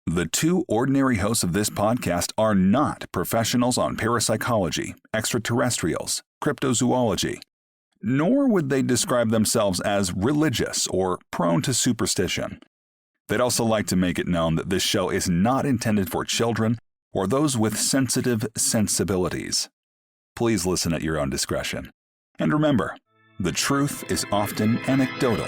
The two ordinary hosts of this podcast are not professionals on parapsychology, extraterrestrials, cryptozoology, nor would they describe themselves as religious or prone to superstition. They'd also like to make it known that this show is not intended for children or those with sensitive sensibilities. Please listen at your own discretion. And remember, the truth is often anecdotal.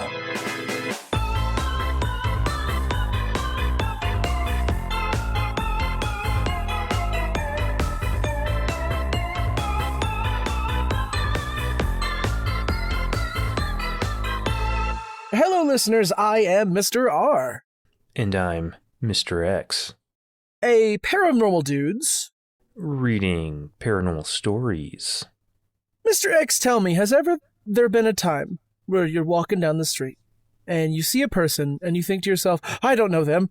Hello, listeners. I am Mr. R. And I'm Mr. X. A paranormal dudes. Reading paranormal stories. Mr. X, tell me, has ever there been a time where you're walking down the street and you see a person and you think to yourself, I don't know them?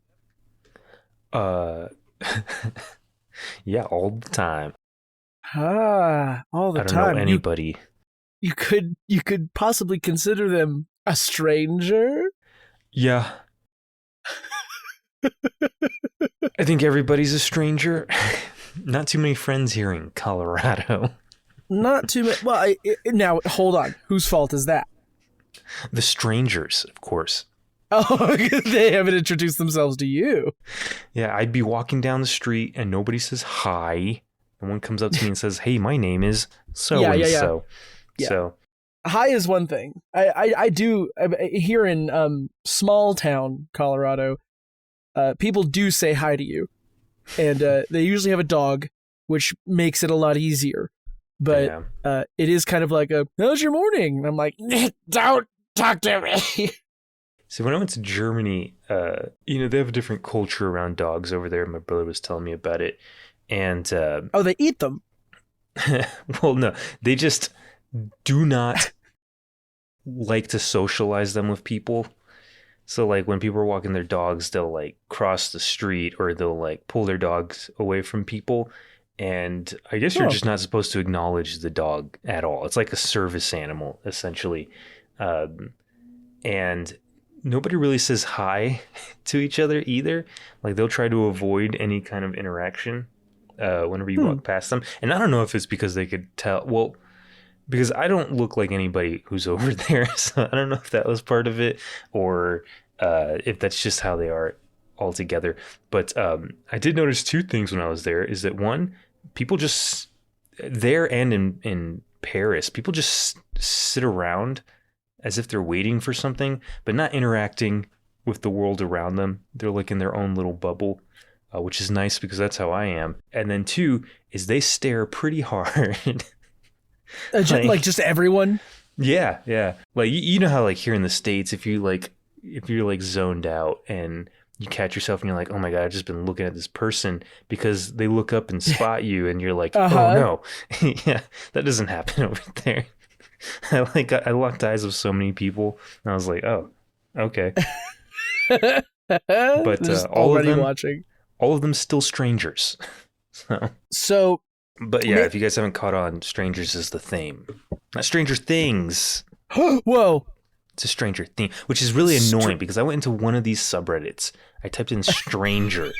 Yeah, all the time. All the time. I don't know anybody. You could possibly consider them a stranger? Yeah. I think everybody's a stranger. Not too many friends here in Colorado. Not too many. Well, now, hold on. Whose fault is that? The strangers, of course. Oh, they haven't introduced themselves to you. Yeah, I'd be walking down the street and nobody says hi. And one comes up to me and says, hey, my name is so-and-so. Yeah. So. Hi is one thing. I do here in small town Colorado. People do say hi to you, and they usually have a dog, which makes it a lot easier. But it is kind of like how's your morning? And I'm like, don't talk to me. So when I went to Germany, they have a different culture around dogs over there. My brother was telling me about it, and they eat them. Well, no, they just do not like to socialize them with people. So like when people are walking their dogs, they'll like cross the street or they'll like pull their dogs away from people. And I guess you're just not supposed to acknowledge the dog at all. It's like a service animal, essentially. And nobody really says hi to each other either. Like they'll try to avoid any kind of interaction whenever you walk past them. And I don't know if it's because they could tell. Well, because I don't look like anybody who's over there. So I don't know if that was part of it or if that's just how they are altogether. But I did notice two things when I was there is that one, people just there and in Paris, people just sit around as if they're waiting for something, but not interacting with the world around them. They're like in their own little bubble, which is nice because that's how I am. And then two is they stare pretty hard. Like just everyone? Yeah. Like you know how like here in the States, if you're like zoned out and you catch yourself and you're like, oh my God, I've just been looking at this person because they look up and spot you and you're like, oh no. Yeah, that doesn't happen over there. I locked eyes with so many people and I was like, oh, okay. But all of them still strangers. So but yeah, if you guys haven't caught on, strangers is the theme. Not Stranger Things. Whoa. It's a Stranger Thing, which is really annoying because I went into one of these subreddits. I typed in stranger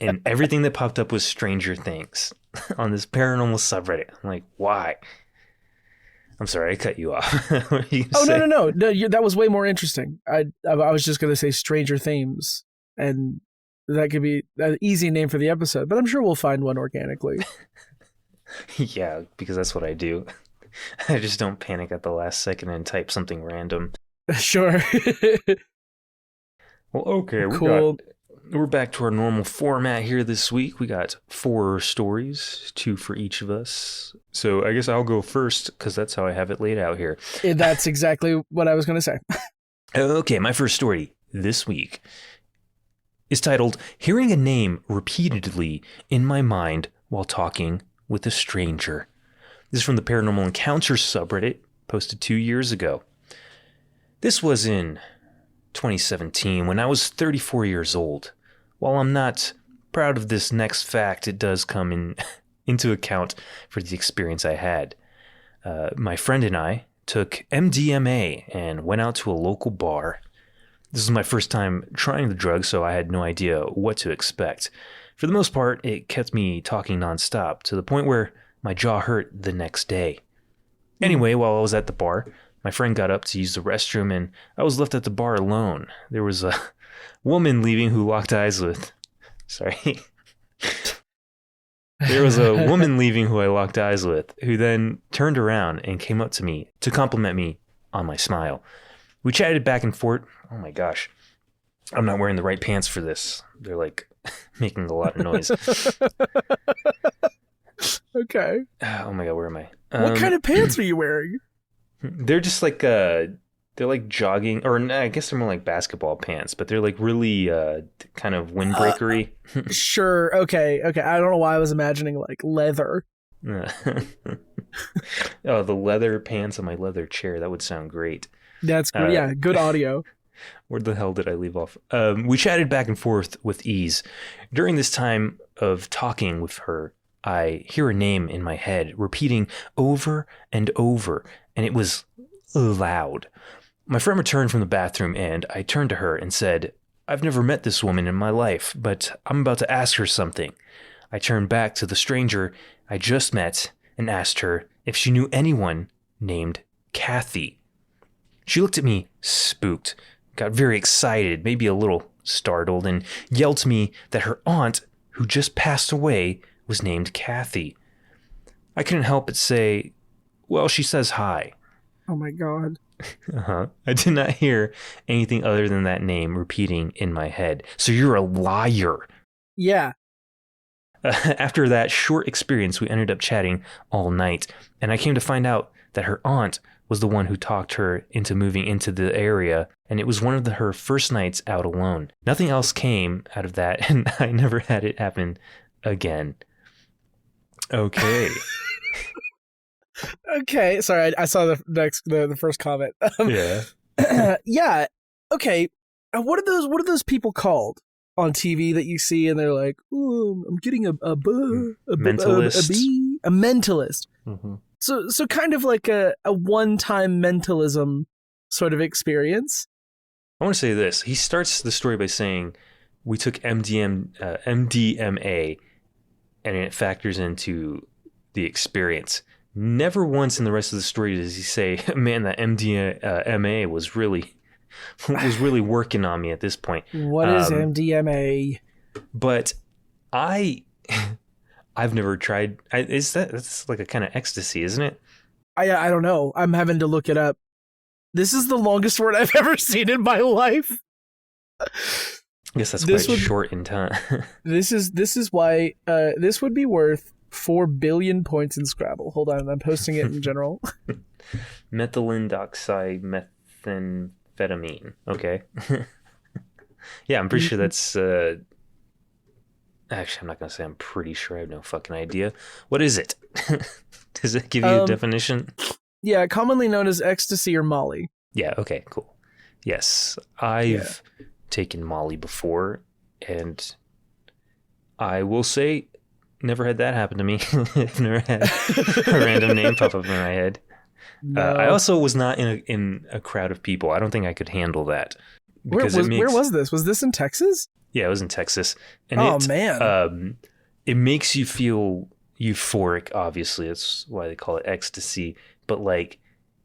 and everything that popped up was Stranger Things on this paranormal subreddit. I'm like, why? I'm sorry, I cut you off. What were you gonna say? No. That was way more interesting. I was just going to say Stranger Themes, and that could be an easy name for the episode, but I'm sure we'll find one organically. Yeah, because that's what I do. I just don't panic at the last second and type something random. Sure. Well, okay. Cool. We're back to our normal format here this week. We got 4 stories, 2 for each of us. So I guess I'll go first because that's how I have it laid out here. That's exactly what I was going to say. Okay, my first story this week is titled, Hearing a Name Repeatedly in My Mind While Talking with a Stranger. This is from the Paranormal Encounters subreddit, posted 2 years ago. This was in 2017 when I was 34 years old. While I'm not proud of this next fact, it does come into account for the experience I had. My friend and I took MDMA and went out to a local bar. This was my first time trying the drug, so I had no idea what to expect. For the most part, it kept me talking nonstop, to the point where my jaw hurt the next day. Anyway, while I was at the bar, my friend got up to use the restroom, and I was left at the bar alone. There was a woman leaving who locked eyes with... Sorry. There was a woman leaving who I locked eyes with, who then turned around and came up to me to compliment me on my smile. We chatted back and forth. Oh my gosh. I'm not wearing the right pants for this. They're like making a lot of noise. Okay. Oh my god, where am I? What kind of pants are you wearing? They're just like they're like jogging, or I guess they're more like basketball pants, but they're like really kind of windbreakery. Sure. Okay. I don't know why I was imagining like leather. Oh, the leather pants on my leather chair. That would sound great. That's good. Yeah, good audio. Where the hell did I leave off? We chatted back and forth with ease. During this time of talking with her, I hear a name in my head repeating over and over, and it was loud. My friend returned from the bathroom, and I turned to her and said, "I've never met this woman in my life, but I'm about to ask her something." I turned back to the stranger I just met and asked her if she knew anyone named Kathy. She looked at me spooked, got very excited, maybe a little startled, and yelled to me that her aunt, who just passed away, was named Kathy. I couldn't help but say, "Well, she says hi." Oh my god. I did not hear anything other than that name repeating in my head. "So you're a liar." Yeah. After that short experience, we ended up chatting all night, and I came to find out that her aunt was the one who talked her into moving into the area, and it was one of her first nights out alone. Nothing else came out of that, and I never had it happen again. Okay. Okay. Sorry, I saw the first comment. Yeah. Yeah. Okay. What are those people called on TV that you see and they're like, "Ooh, I'm getting a mentalist." A mentalist. Mm-hmm. So kind of like a one-time mentalism sort of experience. I want to say this. He starts the story by saying, "We took MDMA, and it factors into the experience." Never once in the rest of the story does he say, "Man, that MDMA was really working on me at this point." What is MDMA? But I've never tried. That's like a kind of ecstasy, isn't it? I don't know. I'm having to look it up. This is the longest word I've ever seen in my life. I guess that's quite short in time. This is why this would be worth 4 billion points in Scrabble. Hold on, I'm posting it in general. Methylene methamphetamine. Okay. Yeah, I'm pretty sure that's... Actually, I'm not going to say I'm pretty sure. I have no fucking idea. What is it? Does it give you a definition? Yeah, commonly known as ecstasy or Molly. Yeah, okay, cool. Yes, I've taken Molly before, and I will say... Never had that happen to me. I've never had a random name pop up in my head. No. I also was not in a crowd of people. I don't think I could handle that. Where was this? Was this in Texas? Yeah, it was in Texas. And man. It makes you feel euphoric, obviously. That's why they call it ecstasy. But like,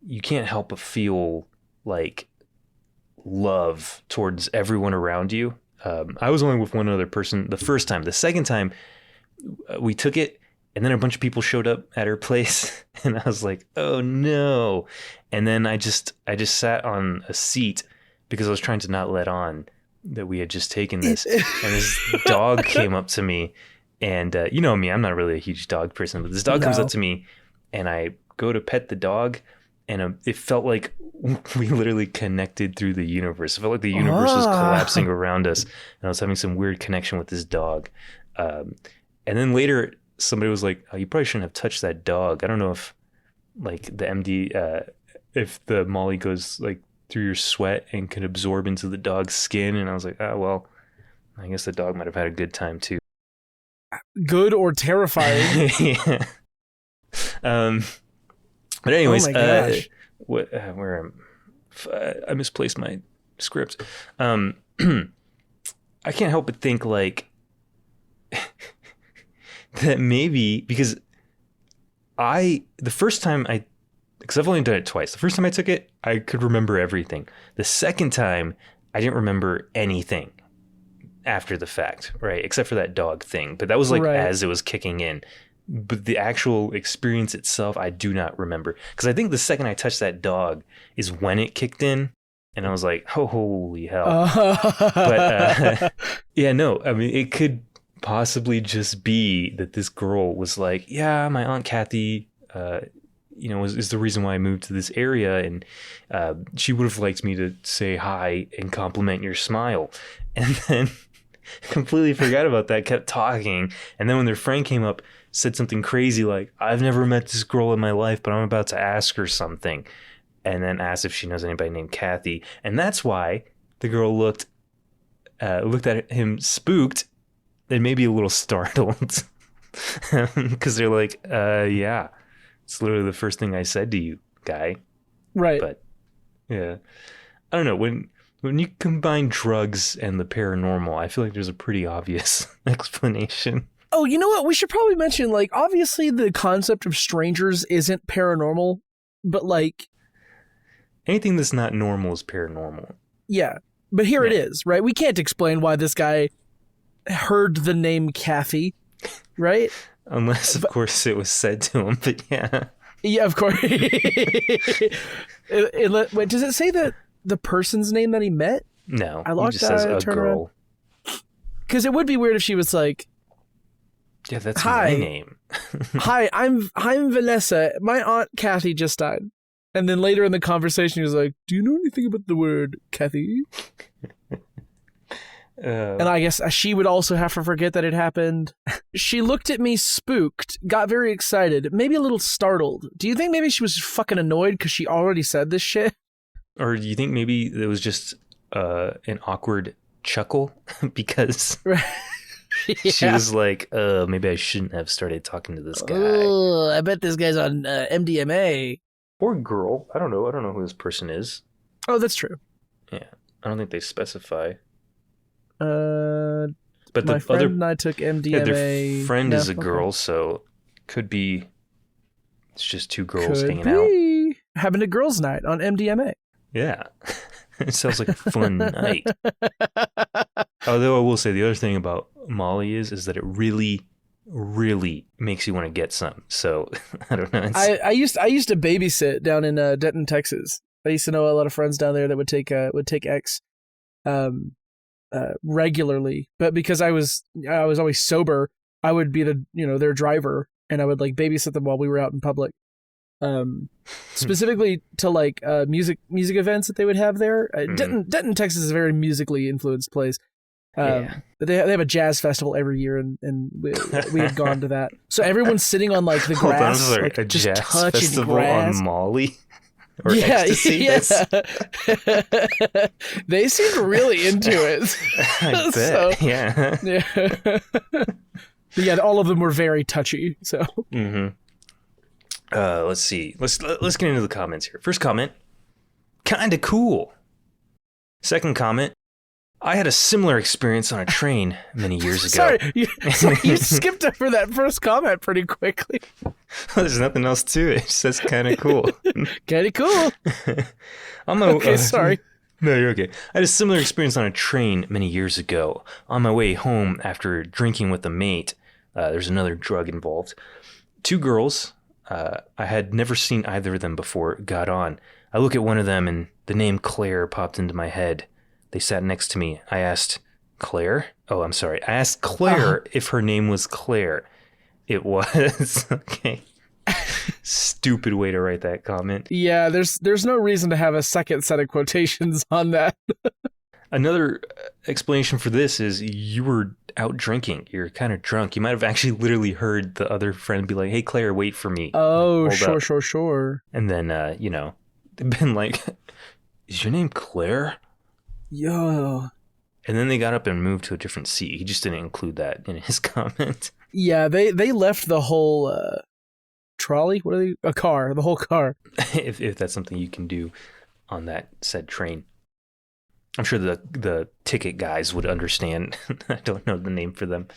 you can't help but feel like love towards everyone around you. I was only with one other person the first time. The second time, we took it, and then a bunch of people showed up at her place, and I was like, "Oh no!" And then I just sat on a seat because I was trying to not let on that we had just taken this. And this dog came up to me, and you know me, I'm not really a huge dog person, but this dog comes up to me, and I go to pet the dog, and it felt like we literally connected through the universe. It felt like the universe was collapsing around us, and I was having some weird connection with this dog. And then later, somebody was like, "Oh, you probably shouldn't have touched that dog." I don't know if, like, if the Molly goes like through your sweat and can absorb into the dog's skin. And I was like, "Oh, well, I guess the dog might have had a good time too." Good or terrifying? Yeah. But anyways, oh my gosh. I misplaced my script. I can't help but think like that maybe because because I've only done it twice. The first time I took it, I could remember everything. The second time, I didn't remember anything after the fact, right? Except for that dog thing. But that was like as it was kicking in. But the actual experience itself, I do not remember. Because I think the second I touched that dog is when it kicked in. And I was like, oh, holy hell. But yeah, no, I mean, it could possibly just be that this girl was like, yeah, my Aunt Kathy, is the reason why I moved to this area. And she would have liked me to say hi and compliment your smile. And then completely forgot about that, kept talking. And then when their friend came up, said something crazy like, I've never met this girl in my life, but I'm about to ask her something. And then asked if she knows anybody named Kathy. And that's why the girl looked at him spooked and maybe a little startled. Because they're like, yeah, it's literally the first thing I said to you, guy. Right. But yeah, I don't know. When you combine drugs and the paranormal, I feel like there's a pretty obvious explanation. Oh, you know what? We should probably mention, like, obviously the concept of strangers isn't paranormal, but like, anything that's not normal is paranormal. Yeah, but here it is, right? We can't explain why this guy heard the name Kathy, right? Unless, of course, it was said to him, but yeah. Yeah, of course. Wait, does it say the person's name that he met? No, I locked just says a girl. Because it would be weird if she was like, yeah, that's my name. Hi, I'm Vanessa. My Aunt Kathy just died. And then later in the conversation, he was like, do you know anything about the word Kathy? And I guess she would also have to forget that it happened. She looked at me spooked, got very excited, maybe a little startled. Do you think maybe she was fucking annoyed because she already said this shit? Or do you think maybe it was just an awkward chuckle because she was like, maybe I shouldn't have started talking to this guy. Oh, I bet this guy's on MDMA. Or girl. I don't know who this person is. Oh, that's true. Yeah. I don't think they specify. But my friend and I took MDMA. Yeah, their friend is a girl, so could be it's just two girls hanging out. Having a girls' night on MDMA. Yeah. It sounds like a fun night. Although I will say the other thing about Molly is that it really makes you want to get some. So I don't know. I used to babysit down in Denton, Texas. I used to know a lot of friends down there that would take X regularly, but because I was always sober, I would be their driver, and I would like babysit them while we were out in public. Specifically to like music events that they would have there. Denton, Texas is a very musically influenced place. But they have a jazz festival every year, and we had gone to that. So everyone's sitting on like the grass, like a just jazz touching festival grass. on Molly. Or yeah. They seemed really into it. I bet. Yeah, all of them were very touchy. So. Mm-hmm. Let's see. Let's get into the comments here. First comment, kinda cool. Second comment, I had a similar experience on a train many years ago. Sorry, you skipped over that first comment pretty quickly. There's nothing else to it. It says kinda cool. Kinda cool. Okay, sorry. No, you're okay. I had a similar experience on a train many years ago. On my way home after drinking with a mate, there's another drug involved. Two girls, I had never seen either of them before, got on. I look at one of them and the name Claire popped into my head. They sat next to me. I asked, Claire? Oh, I'm sorry. I asked Claire if her name was Claire. It was. Okay. Stupid way to write that comment. Yeah, there's no reason to have a second set of quotations on that. Another explanation for this is you were out drinking. You're kind of drunk. You might have actually literally heard the other friend be like, hey, Claire, wait for me. Oh, sure. And then, they've been like, is your name Claire? Yo. And then they got up and moved to a different seat. He just didn't include that in his comment. Yeah, they left the whole trolley. What are they? A car. The whole car. if that's something you can do on that said train. I'm sure the ticket guys would understand. I don't know the name for them.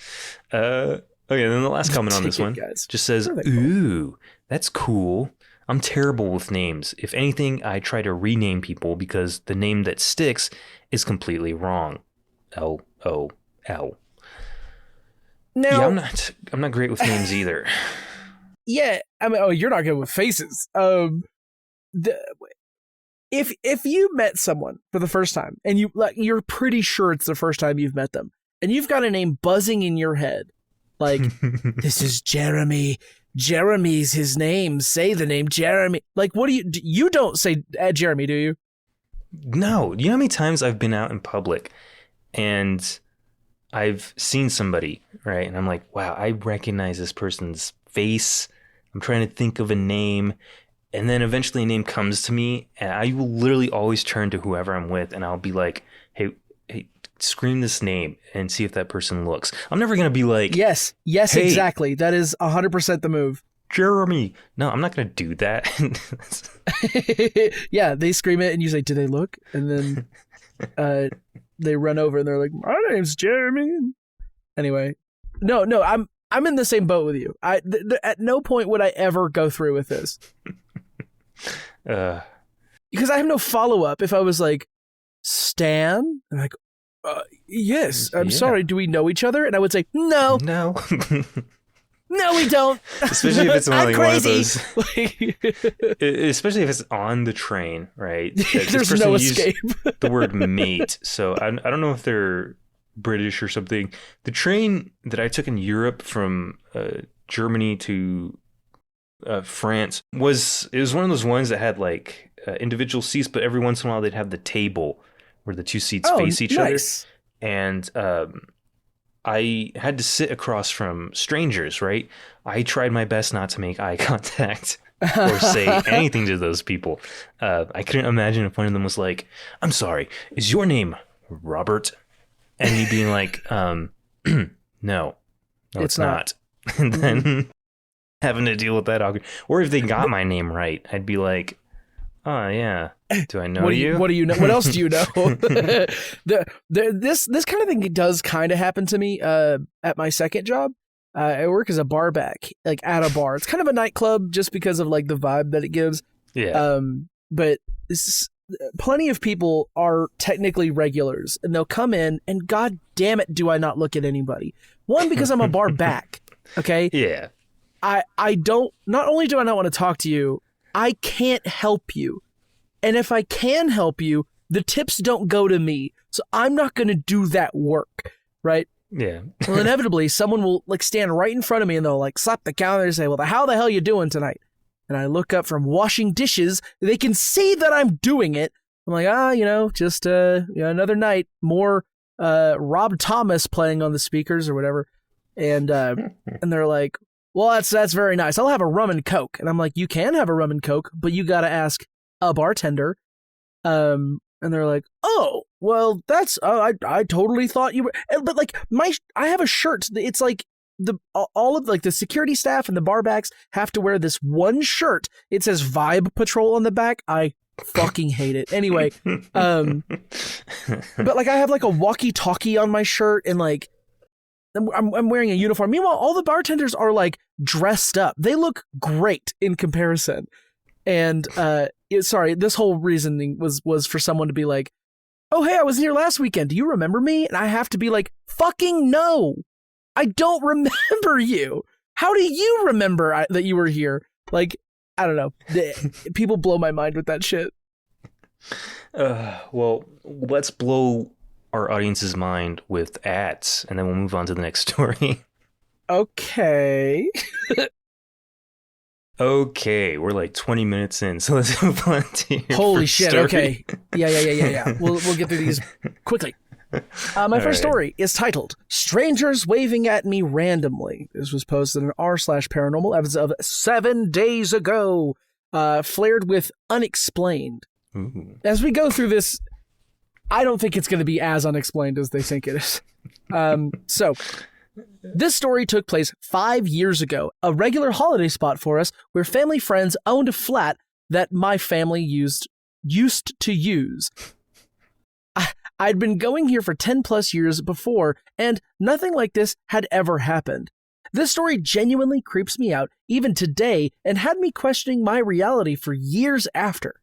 Okay, then the last comment on this one just says, "Ooh, that's cool. I'm terrible with names. If anything, I try to rename people because the name that sticks is completely wrong." LOL. Now, yeah, I'm not great with names either. Yeah, I mean, you're not good with faces. If you met someone for the first time and you're pretty sure it's the first time you've met them, and you've got a name buzzing in your head, like this is Jeremy. Jeremy's his name. Say the name Jeremy. Like, what do you don't say Jeremy, do you? No. You know how many times I've been out in public and I've seen somebody, right? And I'm like, wow, I recognize this person's face. I'm trying to think of a name. And then eventually a name comes to me, and I will literally always turn to whoever I'm with, and I'll be like, hey, scream this name and see if that person looks. I'm never going to be like... Yes, hey, exactly. That is 100% the move. Jeremy. No, I'm not going to do that. Yeah, they scream it, and you say, do they look? And then they run over, and they're like, my name's Jeremy. Anyway, no, I'm in the same boat with you. At no point would I ever go through with this. Because I have no follow-up. If I was like, Stan? I'm like, yes, I'm sorry, do we know each other? And I would say, no. No, we don't. Especially if it's like one of those... especially if it's on the train, right? There's no escape. The word mate. So I don't know if they're British or something. The train that I took in Europe from Germany to France was one of those ones that had like individual seats, but every once in a while they'd have the table where the two seats face each other. And I had to sit across from strangers, right? I tried my best not to make eye contact or say anything to those people. I couldn't imagine if one of them was like, I'm sorry, is your name Robert? And me being like, no, it's not. And then having to deal with that awkward. Or if they got my name right, I'd be like, oh yeah, do I know you? What do you know? What else do you know? This kind of thing does kind of happen to me at my second job. I work as a bar back, like at a bar. It's kind of a nightclub just because of like the vibe that it gives. Yeah. But plenty of people are technically regulars, and they'll come in, and god damn it, do I not look at anybody. One, because I'm a bar back. Okay. Yeah. I don't. Not only do I not want to talk to you, I can't help you. And if I can help you, the tips don't go to me. So I'm not going to do that work, right? Yeah. Well, inevitably, someone will like stand right in front of me and they'll like slap the counter and say, well, how the hell you doing tonight? And I look up from washing dishes. They can see that I'm doing it. I'm like, just another night. More Rob Thomas playing on the speakers or whatever. And they're like, well, that's very nice. I'll have a rum and Coke. And I'm like, you can have a rum and Coke, but you got to ask a bartender. And they're like, oh, well, that's, I totally thought you were, but like I have a shirt. It's like all of like the security staff and the barbacks have to wear this one shirt. It says Vibe Patrol on the back. I fucking hate it. Anyway. But like I have like a walkie-talkie on my shirt and like, I'm wearing a uniform. Meanwhile, all the bartenders are like dressed up. They look great in comparison. And this whole reasoning was for someone to be like, oh, hey, I was here last weekend. Do you remember me? And I have to be like, fucking no. I don't remember you. How do you remember that you were here? Like, I don't know. People blow my mind with that shit. Well, let's blow our audience's mind with ads, and then we'll move on to the next story. Okay. Okay, we're like 20 minutes in, so let's move on to your Holy shit, story. Okay. Yeah. We'll get through these quickly. My first story is titled, Strangers Waving at Me Randomly. This was posted on r/paranormal as of 7 days ago, flared with unexplained. Ooh. As we go through this, I don't think it's going to be as unexplained as they think it is. So, this story took place 5 years ago, a regular holiday spot for us where family friends owned a flat that my family used to use. I'd been going here for 10 plus years before, and nothing like this had ever happened. This story genuinely creeps me out even today and had me questioning my reality for years after.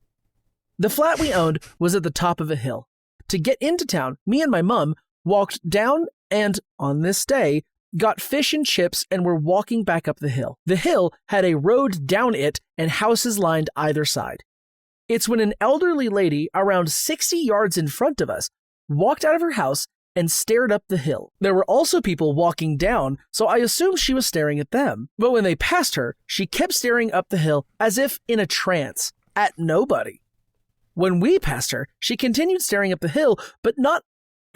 The flat we owned was at the top of a hill. To get into town, me and my mum walked down and, on this day, got fish and chips and were walking back up the hill. The hill had a road down it and houses lined either side. It's when an elderly lady, around 60 yards in front of us, walked out of her house and stared up the hill. There were also people walking down, so I assumed she was staring at them. But when they passed her, she kept staring up the hill as if in a trance, at nobody. When we passed her, she continued staring up the hill, but not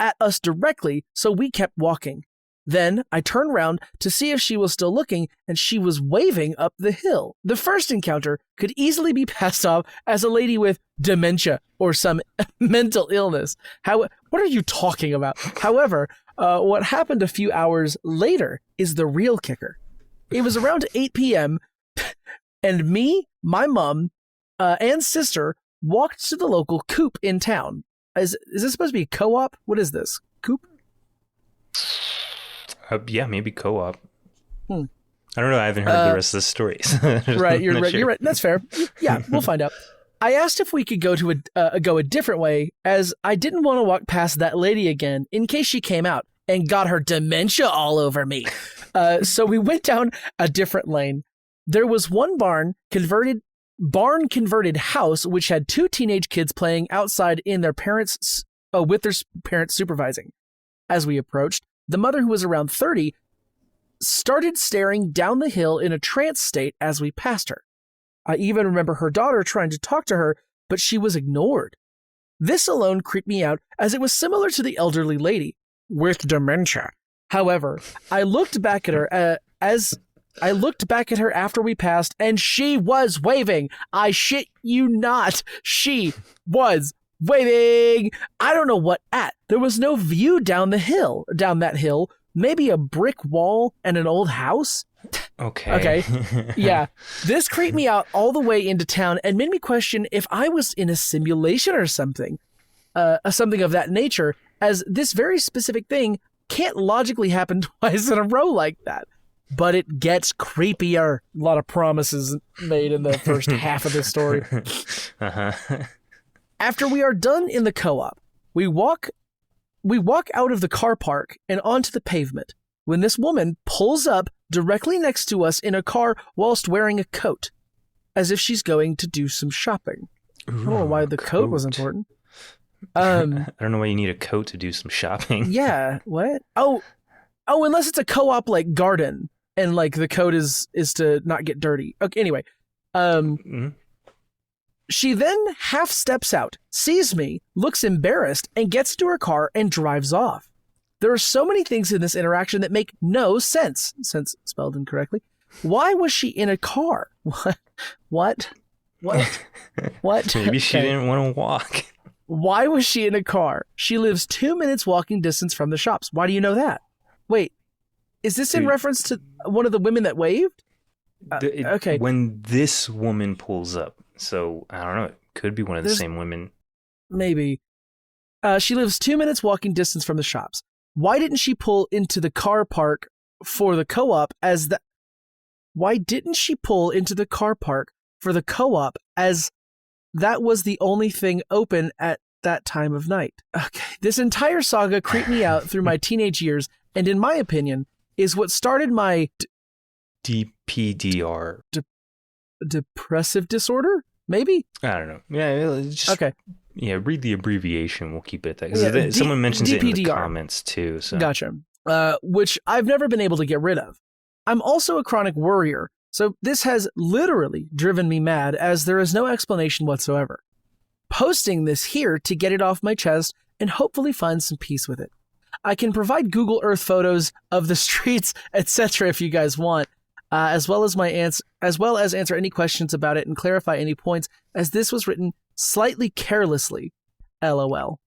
at us directly, so we kept walking. Then I turned round to see if she was still looking, and she was waving up the hill. The first encounter could easily be passed off as a lady with dementia or some mental illness. What are you talking about? However, what happened a few hours later is the real kicker. It was around 8 p.m., and me, my mom, and sister walked to the local coop in town. Is this supposed to be a co-op? What is this? Coop? Yeah, maybe co-op. I don't know. I haven't heard the rest of the stories. Right, you're right. Sure. You're right. That's fair. Yeah, we'll find out. I asked if we could go to go a different way, as I didn't want to walk past that lady again in case she came out and got her dementia all over me. So we went down a different lane. There was one barn converted house which had 2 teenage kids playing outside in their parents with their parents supervising. As we approached, the mother, who was around 30, started staring down the hill in a trance state as we passed her. I even remember her daughter trying to talk to her, but she was ignored. This alone creeped me out, as it was similar to the elderly lady with dementia. However, I looked back at her after we passed, and she was waving. I shit you not. She was waving. I don't know what at. There was no view down that hill. Maybe a brick wall and an old house. Okay. Yeah. This creeped me out all the way into town and made me question if I was in a simulation or something. Something of that nature, as this very specific thing can't logically happen twice in a row like that. But it gets creepier. A lot of promises made in the first half of this story. Uh-huh. After we are done in the co-op, we walk out of the car park and onto the pavement when this woman pulls up directly next to us in a car whilst wearing a coat, as if she's going to do some shopping. I don't know why the coat was important. I don't know why you need a coat to do some shopping. Yeah, what? Oh, unless it's a co-op like garden and like the coat is to not get dirty. Okay, anyway. She then half steps out, sees me, looks embarrassed, and gets into her car and drives off. There are so many things in this interaction that make no sense, sense spelled incorrectly. Why was she in a car? What? Maybe she didn't want to walk. Why was she in a car? She lives 2 minutes walking distance from the shops. Why do you know that? Wait, is this in reference to one of the women that waved? Okay. When this woman pulls up, so I don't know, it could be one of the same women. Maybe. She lives 2 minutes walking distance from the shops. Why didn't she pull into the car park for the co-op as that? Why didn't she pull into the car park for the co-op as that was the only thing open at that time of night? Okay. This entire saga creeped me out through my teenage years, and in my opinion, is what started my DPDR. Depressive disorder? Maybe? I don't know. Yeah, just, okay. Yeah, read the abbreviation. We'll keep it that. Because someone mentions DPDR. It in the comments too. So. Gotcha. Which I've never been able to get rid of. I'm also a chronic worrier, so this has literally driven me mad, as there is no explanation whatsoever. Posting this here to get it off my chest and hopefully find some peace with it. I can provide Google Earth photos of the streets, etc. if you guys want, as well as answer any questions about it and clarify any points, as this was written slightly carelessly. LOL.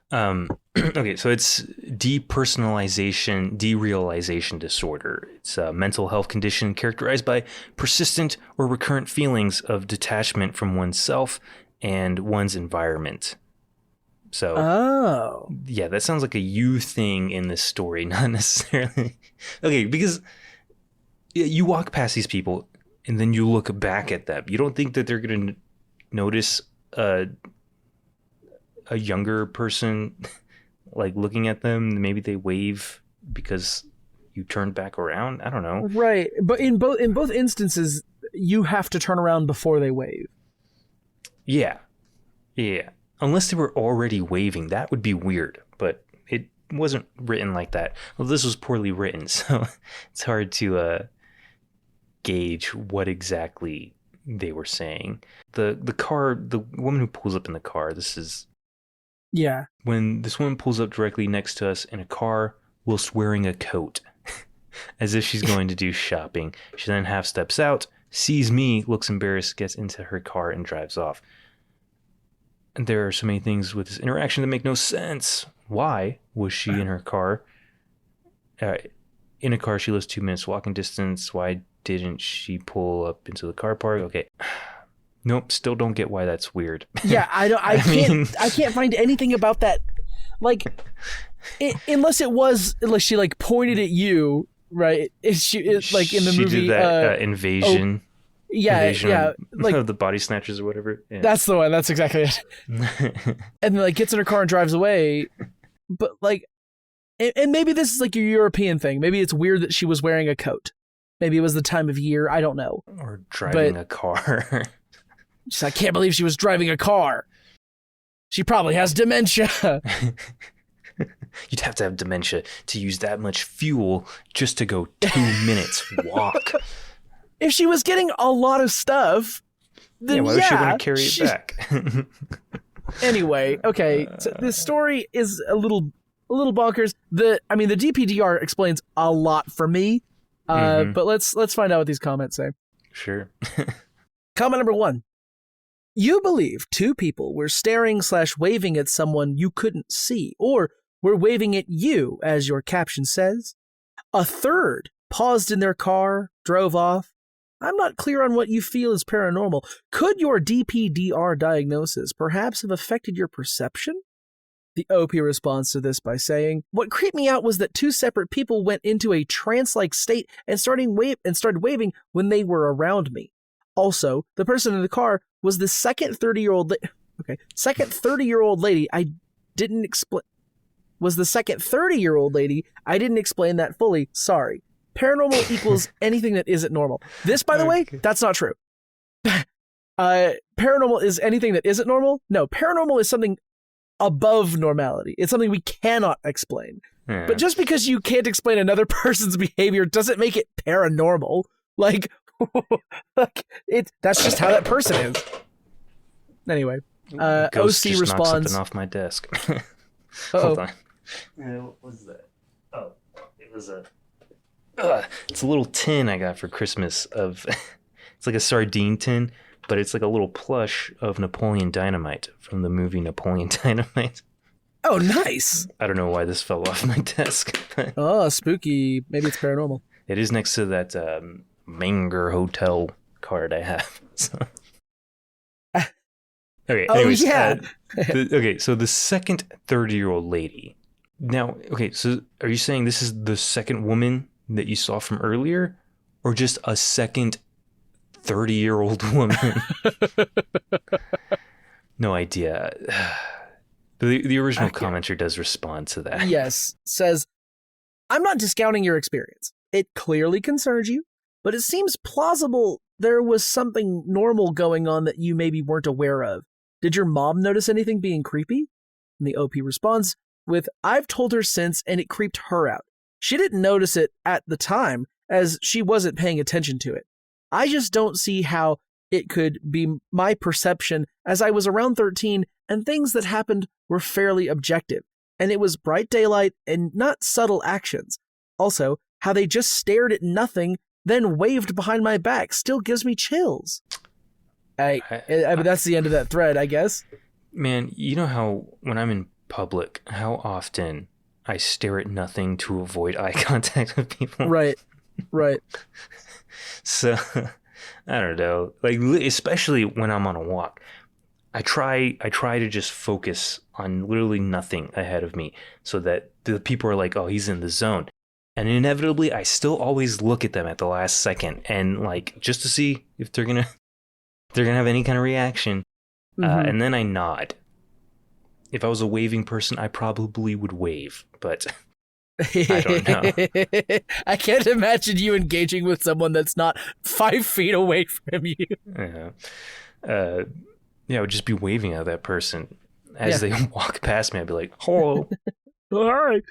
Okay, so it's depersonalization, derealization disorder. It's a mental health condition characterized by persistent or recurrent feelings of detachment from oneself and one's environment. So, yeah, that sounds like a you thing in this story, not necessarily. Okay, because you walk past these people and then you look back at them. You don't think that they're going to notice a younger person like looking at them? Maybe they wave because you turned back around. I don't know. Right, but in both instances, you have to turn around before they wave. Yeah. Unless they were already waving, that would be weird. But it wasn't written like that. Well, this was poorly written, so it's hard to gauge what exactly they were saying. The woman who pulls up in the car. This is when this woman pulls up directly next to us in a car whilst wearing a coat, as if she's going to do shopping. She then half steps out, sees me, looks embarrassed, gets into her car, and drives off. And there are so many things with this interaction that make no sense. Why was she in her car? In a car she lives 2 minutes walking distance. Why didn't she pull up into the car park? Okay. Nope, still don't get why that's weird. Yeah, I can't find anything about that. Like, unless she like pointed at you, right? Like in the movie did that invasion. Yeah, like of the body snatchers or whatever. Yeah. That's the one. That's exactly it. And then like gets in her car and drives away. But like, and maybe this is like a European thing. Maybe it's weird that she was wearing a coat. Maybe it was the time of year. I don't know. Or driving a car. I can't believe she was driving a car. She probably has dementia. You'd have to have dementia to use that much fuel just to go 2 minutes walk. If she was getting a lot of stuff, then why would she want to carry it back? Anyway, okay, so this story is a little bonkers. The DPDR explains a lot for me, but let's find out what these comments say. Sure. Comment number 1. You believe 2 people were staring/waving at someone you couldn't see, or were waving at you, as your caption says. A third paused in their car, drove off. I'm not clear on what you feel is paranormal. Could your DPDR diagnosis perhaps have affected your perception? The OP responds to this by saying, what creeped me out was that 2 separate people went into a trance-like state and started waving when they were around me. Also, the person in the car was the second 30-year-old second 30-year-old lady I didn't explain. Was the second 30-year-old lady I didn't explain that fully. Sorry. Paranormal equals anything that isn't normal. This, by the way, that's not true. Paranormal is anything that isn't normal? No, paranormal is something above normality. It's something we cannot explain. Yeah. But just because you can't explain another person's behavior doesn't make it paranormal. Like, that's just how that person is. Anyway, OC just responds. Knocked something off my desk. Hold on. What was that? Oh, it was it's a little tin I got for Christmas of. It's like a sardine tin, but it's like a little plush of Napoleon Dynamite from the movie Napoleon Dynamite. Oh, nice. I don't know why this fell off my desk. Oh, spooky. Maybe it's paranormal. It is next to that Manger Hotel card I have. So. Okay, anyways. So the second 30-year-old lady. Now, okay, so are you saying this is the second woman that you saw from earlier? Or just a second 30-year-old woman? No idea. The original commenter does respond to that. Yes, says, I'm not discounting your experience. It clearly concerns you, but it seems plausible there was something normal going on that you maybe weren't aware of. Did your mom notice anything being creepy? And the OP responds with, I've told her since and it creeped her out. She didn't notice it at the time as she wasn't paying attention to it. I just don't see how it could be my perception as I was around 13 and things that happened were fairly objective. And it was bright daylight and not subtle actions. Also, how they just stared at nothing, then waved behind my back still gives me chills. I mean, that's the end of that thread, I guess. Man, you know how when I'm in public, how often I stare at nothing to avoid eye contact with people? Right. So, I don't know. Like, especially when I'm on a walk. I try to just focus on literally nothing ahead of me so that the people are like, oh, he's in the zone. And inevitably, I still always look at them at the last second and like just to see if they're gonna have any kind of reaction. And then I nod. If I was a waving person, I probably would wave, but I don't know. I can't imagine you engaging with someone that's not 5 feet away from you. Yeah. I would just be waving at that person as they walk past me. I'd be like, hello. All right.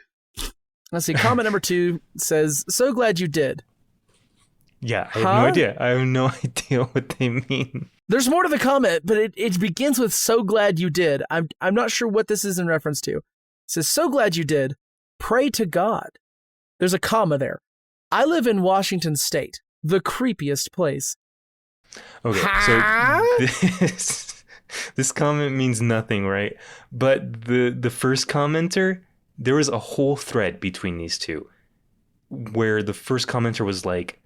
Let's see. Comment number 2 says, "So glad you did." Yeah, I have no idea. I have no idea what they mean. There's more to the comment, but it begins with "so glad you did." I'm not sure what this is in reference to. It says, "So glad you did. Pray to God." There's a comma there. I live in Washington State, the creepiest place. Okay, so this comment means nothing, right? But the first commenter, there was a whole thread between these two, where the first commenter was like,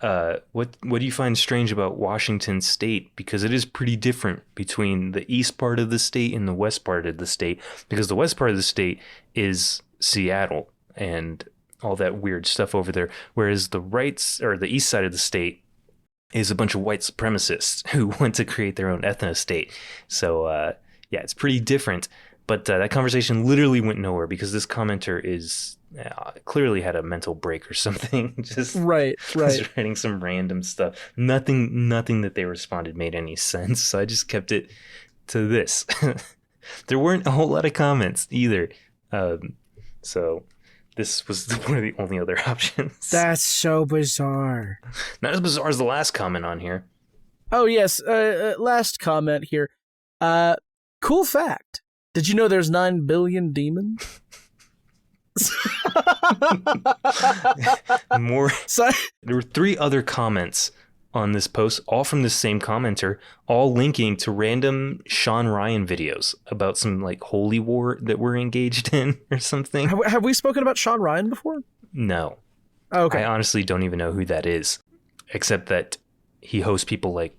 what do you find strange about Washington State? Because it is pretty different between the east part of the state and the west part of the state, because the west part of the state is Seattle and all that weird stuff over there, whereas the east side of the state is a bunch of white supremacists who want to create their own ethno-state. So it's pretty different. But that conversation literally went nowhere because this commenter is clearly had a mental break or something. Just right. writing some random stuff. Nothing that they responded made any sense. So I just kept it to this. There weren't a whole lot of comments either. So this was one of the only other options. That's so bizarre. Not as bizarre as the last comment on here. Oh yes, last comment here. Cool fact. Did you know there's 9 billion demons? More. There were 3 other comments on this post, all from the same commenter, all linking to random Sean Ryan videos about some like holy war that we're engaged in or something. Have we spoken about Sean Ryan before? No. Oh, okay. I honestly don't even know who that is, except that he hosts people like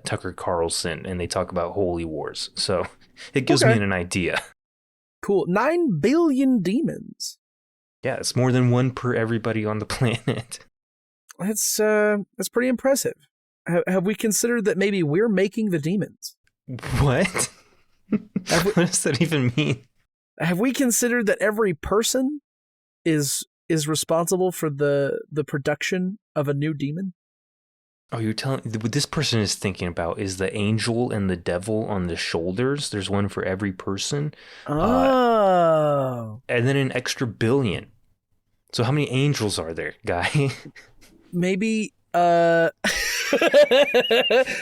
Tucker Carlson and they talk about holy wars. So it gives me an idea. Cool. 9 billion demons. Yeah, it's more than one per everybody on the planet. That's pretty impressive. Have we considered that maybe we're making the demons? What? What does that even mean? Have we considered that every person is responsible for the production of a new demon? Oh, you're telling what this person is thinking about is the angel and the devil on the shoulders. There's one for every person. Oh. And then an extra billion. So how many angels are there, guy? Maybe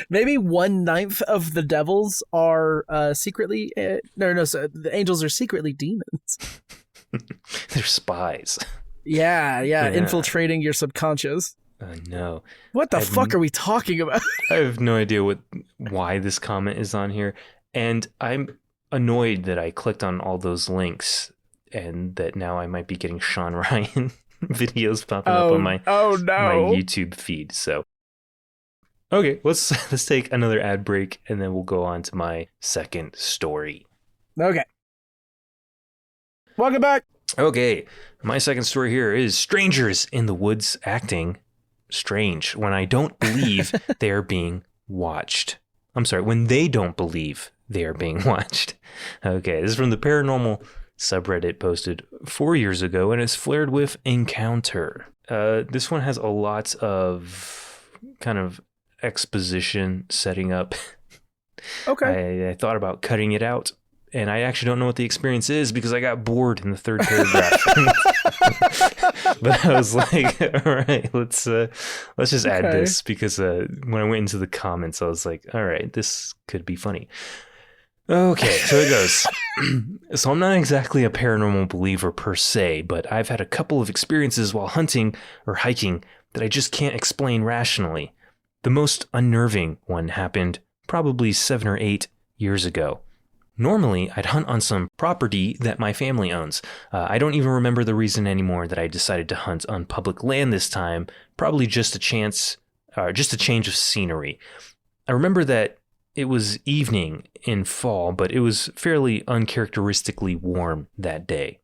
maybe 1/9 of the devils are secretly so the angels are secretly demons. They're spies. Yeah, infiltrating your subconscious. No. What the fuck are we talking about? I have no idea why this comment is on here, and I'm annoyed that I clicked on all those links and that now I might be getting Sean Ryan videos popping up on my YouTube feed. So okay, let's take another ad break and then we'll go on to my second story. Okay. Welcome back. Okay, my second story here is strangers in the woods acting strange when I don't believe they are being watched. I'm sorry, when they don't believe they are being watched. Okay, this is from the Paranormal subreddit, posted 4 years ago, and it's flared with encounter. This one has a lot of kind of exposition setting up. Okay. I thought about cutting it out, and I actually don't know what the experience is because I got bored in the third paragraph. But I was like, all right, let's just add this because when I went into the comments, I was like, all right, this could be funny. Okay, so it goes. So I'm not exactly a paranormal believer per se, but I've had a couple of experiences while hunting or hiking that I just can't explain rationally. The most unnerving one happened probably 7 or 8 years ago. Normally, I'd hunt on some property that my family owns. I don't even remember the reason anymore that I decided to hunt on public land this time. Probably just a change of scenery. I remember that It was evening in fall, but it was fairly uncharacteristically warm that day.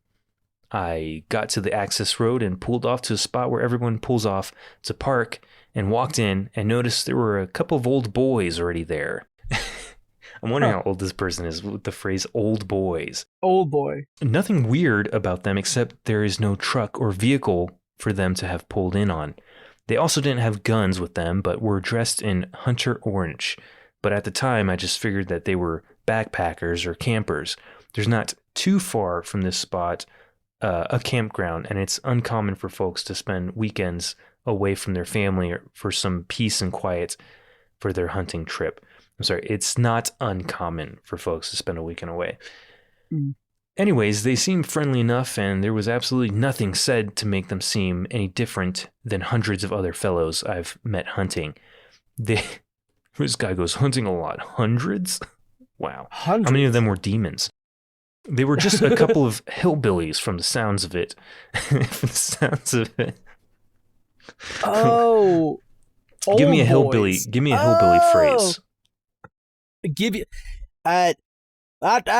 I got to the access road and pulled off to a spot where everyone pulls off to park, and walked in and noticed there were a couple of old boys already there. I'm wondering how old this person is with the phrase old boys. Old boy. Nothing weird about them except there is no truck or vehicle for them to have pulled in on. They also didn't have guns with them, but were dressed in hunter orange. But at the time, I just figured that they were backpackers or campers. There's not too far from this spot a campground, and it's uncommon for folks to spend weekends away from their family or for some peace and quiet for their hunting trip. I'm sorry, it's not uncommon for folks to spend a weekend away. Mm. Anyways, they seemed friendly enough, and there was absolutely nothing said to make them seem any different than hundreds of other fellows I've met hunting. This guy goes hunting a lot. Hundreds? Wow. Hundreds? How many of them were demons? They were just a couple of hillbillies from the sounds of it. Oh. Give me a old hillbilly. boys. Give me a hillbilly phrase. Give you, I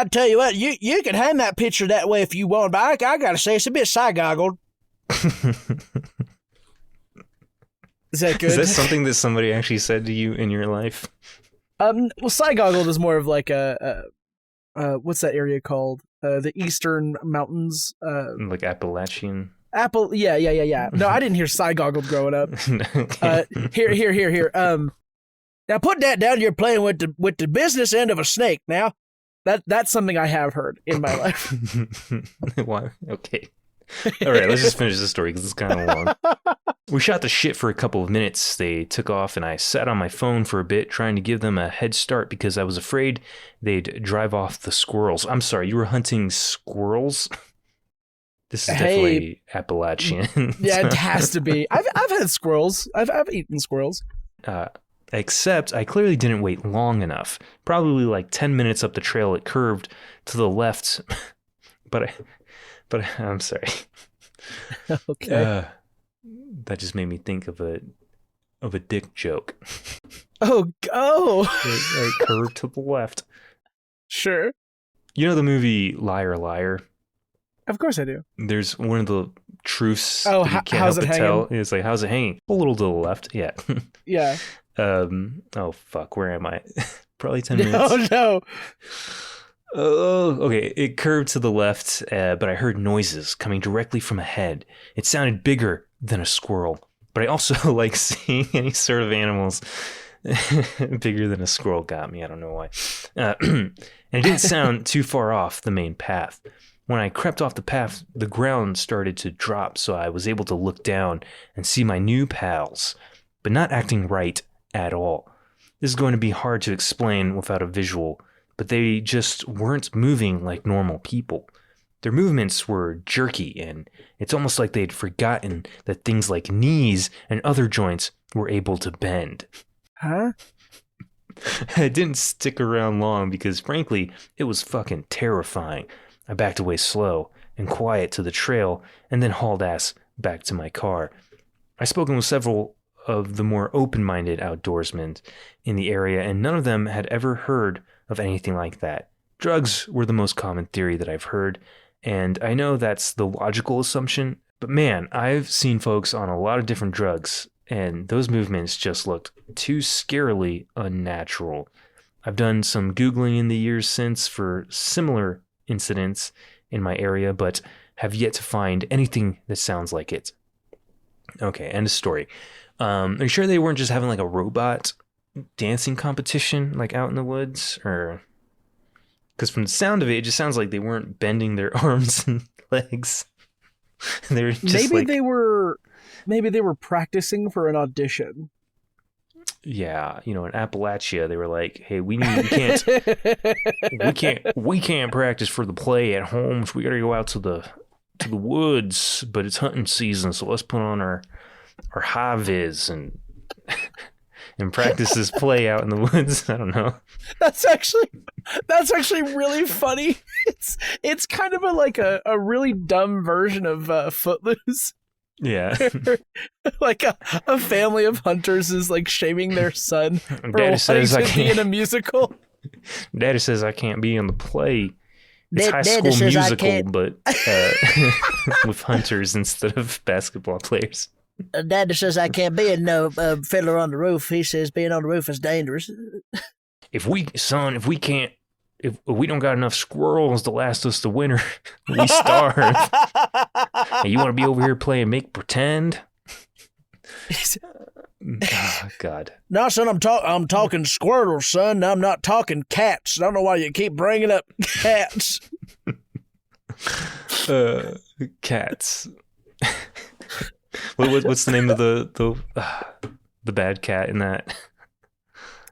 tell you what, you can hand that picture that way if you want, but I gotta say it's a bit side-goggled. Is that good? Is that something that somebody actually said to you in your life? Well, side-goggled is more of like what's that area called? The Eastern Mountains. Like Appalachian. Yeah. No, I didn't hear side-goggled growing up. Here. Now put that down. You're playing with the business end of a snake. Now, that's something I have heard in my life. Why? Okay. All right, let's just finish the story because it's kind of long. We shot the shit for a couple of minutes. They took off, and I sat on my phone for a bit, trying to give them a head start because I was afraid they'd drive off the squirrels. I'm sorry, you were hunting squirrels? This is definitely Appalachian. Yeah, it has to be. I've had squirrels. I've eaten squirrels. Except I clearly didn't wait long enough. Probably like 10 minutes up the trail, it curved to the left. But I'm sorry. Okay. That just made me think of a dick joke. Oh. It curved to the left. Sure. You know the movie Liar Liar? Of course I do. There's one of the truths that you can't how's help it but hanging? tell. It's like, how's it hanging? A little to the left. Yeah. Yeah. Oh, fuck. Where am I? Probably 10 minutes. Oh, no. Oh, okay. It curved to the left, but I heard noises coming directly from ahead. It sounded bigger than a squirrel, but I also like seeing any sort of animals bigger than a squirrel. Got me. I don't know why. And it didn't sound too far off the main path. When I crept off the path, the ground started to drop, so I was able to look down and see my new pals, but not acting right at all. This is going to be hard to explain without a visual, but they just weren't moving like normal people. Their movements were jerky, and it's almost like they'd forgotten that things like knees and other joints were able to bend. Huh? I didn't stick around long because, frankly, it was fucking terrifying. I backed away slow and quiet to the trail and then hauled ass back to my car. I've spoken with several of the more open-minded outdoorsmen in the area, and none of them had ever heard of anything like that. Drugs were the most common theory that I've heard, and I know that's the logical assumption, but man, I've seen folks on a lot of different drugs, and those movements just looked too scarily unnatural. I've done some Googling in the years since for similar incidents in my area, but have yet to find anything that sounds like it. Okay, end of story. Are you sure they weren't just having like a robot dancing competition like out in the woods? Or because from the sound of it, it just sounds like they weren't bending their arms and legs. They were just maybe they were practicing for an audition. Yeah, in Appalachia, they were like, "Hey, we can't practice for the play at home. So we got to go out to the woods. But it's hunting season, so let's put on our high vis and practice this play out in the woods." I don't know. That's actually really funny. It's kind of a really dumb version of Footloose. Yeah. Like a family of hunters is like shaming their son for Daddy says I wanting to be in can't. a musical. Daddy says I can't be in the play. It's High Daddy School says I Musical, can't. but with hunters instead of basketball players. Daddy says I can't be in no Fiddler on the Roof. He says being on the roof is dangerous. If we don't got enough squirrels to last us the winter, we starve. And you want to be over here playing make pretend? Oh, God. No, son, I'm talking squirrels, son. I'm not talking cats. I don't know why you keep bringing up cats. Cats. What's the name of the bad cat in that?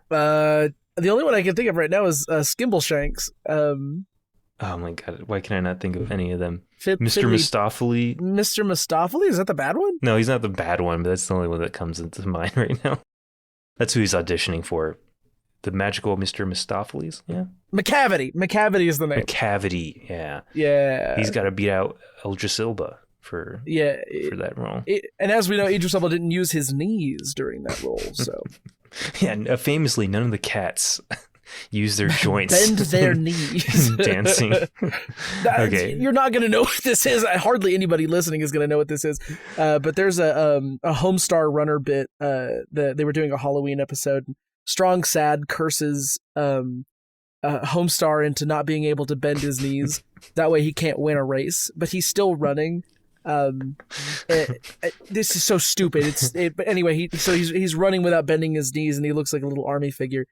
The only one I can think of right now is Skimbleshanks. Oh my God! Why can I not think of any of them? Mr. Mr. Mistopheles. Mr. Mistopheles? Is that the bad one? No, he's not the bad one, but that's the only one that comes into mind right now. That's who he's auditioning for. The magical Mr. Mistopheles. Yeah. Macavity. Macavity is the name. Cavity. Yeah. Yeah. He's got to beat out Idris Elba for that role. And as we know, Idris Elba didn't use his knees during that role, so. Yeah, and famously, none of the cats use their joints. Bend their knees. Dancing. Okay. You're not going to know what this is. Hardly anybody listening is going to know what this is. But there's a Homestar Runner bit that they were doing a Halloween episode. Strong Sad curses Homestar into not being able to bend his knees. That way he can't win a race, but he's still running. This is so stupid. But anyway, he's running without bending his knees, and he looks like a little army figure.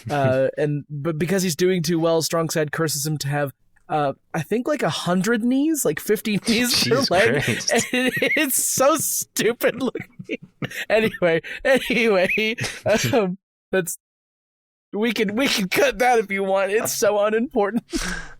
But because he's doing too well, Strong Sad curses him to have I think like 100 knees, like 50 knees per leg. And it's so stupid looking. Anyway, that's we can cut that if you want. It's so unimportant.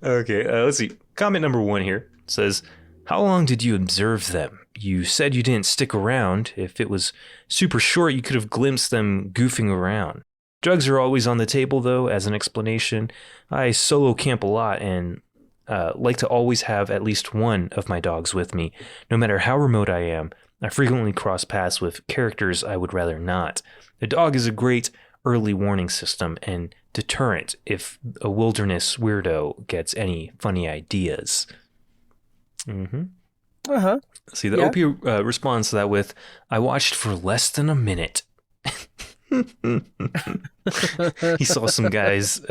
Okay, let's see. Comment number 1 here says, how long did you observe them? You said you didn't stick around. If it was super short, you could have glimpsed them goofing around. Drugs are always on the table, though, as an explanation. I solo camp a lot and like to always have at least one of my dogs with me. No matter how remote I am, I frequently cross paths with characters I would rather not. The dog is a great early warning system and deterrent if a wilderness weirdo gets any funny ideas. Mm-hmm. Uh-huh. See, the OP responds to that with, I watched for less than a minute. He saw some guys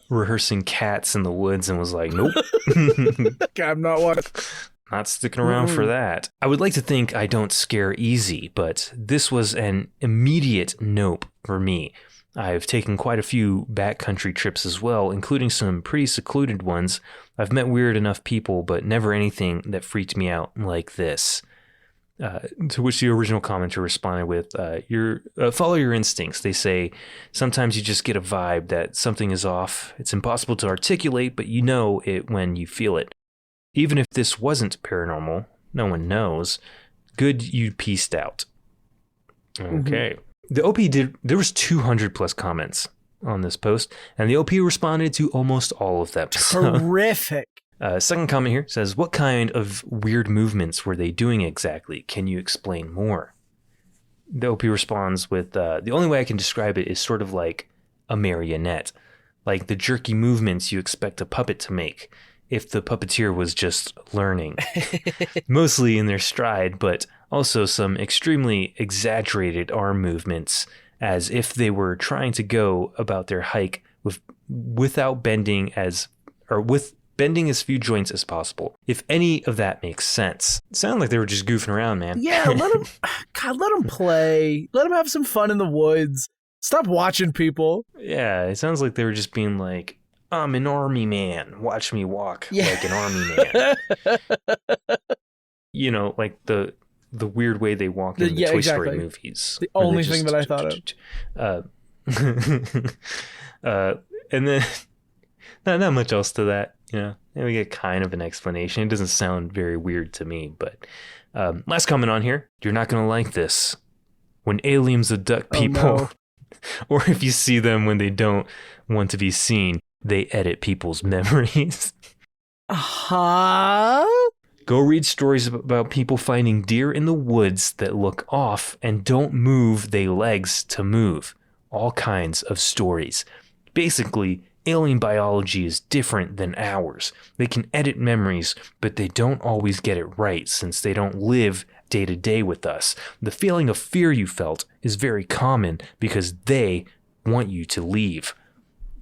rehearsing cats in the woods and was like, nope. I'm not watching. Not sticking around for that. I would like to think I don't scare easy, but this was an immediate nope for me. I've taken quite a few backcountry trips as well, including some pretty secluded ones. I've met weird enough people, but never anything that freaked me out like this. To which the original commenter responded with, follow your instincts. They say, sometimes you just get a vibe that something is off. It's impossible to articulate, but you know it when you feel it. Even if this wasn't paranormal, no one knows. Good you pieced out. Okay. Mm-hmm. The OP there was 200 plus comments on this post, and the OP responded to almost all of them. Terrific. Second comment here says, what kind of weird movements were they doing exactly? Can you explain more? The OP responds with, the only way I can describe it is sort of like a marionette, like the jerky movements you expect a puppet to make if the puppeteer was just learning. Mostly in their stride, but also some extremely exaggerated arm movements as if they were trying to go about their hike without bending as few joints as possible. If any of that makes sense. It sounded like they were just goofing around, man. Yeah, let them play. Let them have some fun in the woods. Stop watching people. Yeah, it sounds like they were just being like, I'm an army man. Watch me walk like an army man. You know, like the weird way they walk in the Toy Story movies. The only thing that I thought of. And then not much else to that, you know. And we get kind of an explanation. It doesn't sound very weird to me, but last comment on here. You're not going to like this. When aliens abduct people, or if you see them when they don't want to be seen, they edit people's memories. Huh? Go read stories about people finding deer in the woods that look off and don't move their legs to move. All kinds of stories. Basically, alien biology is different than ours. They can edit memories, but they don't always get it right since they don't live day to day with us. The feeling of fear you felt is very common because they want you to leave.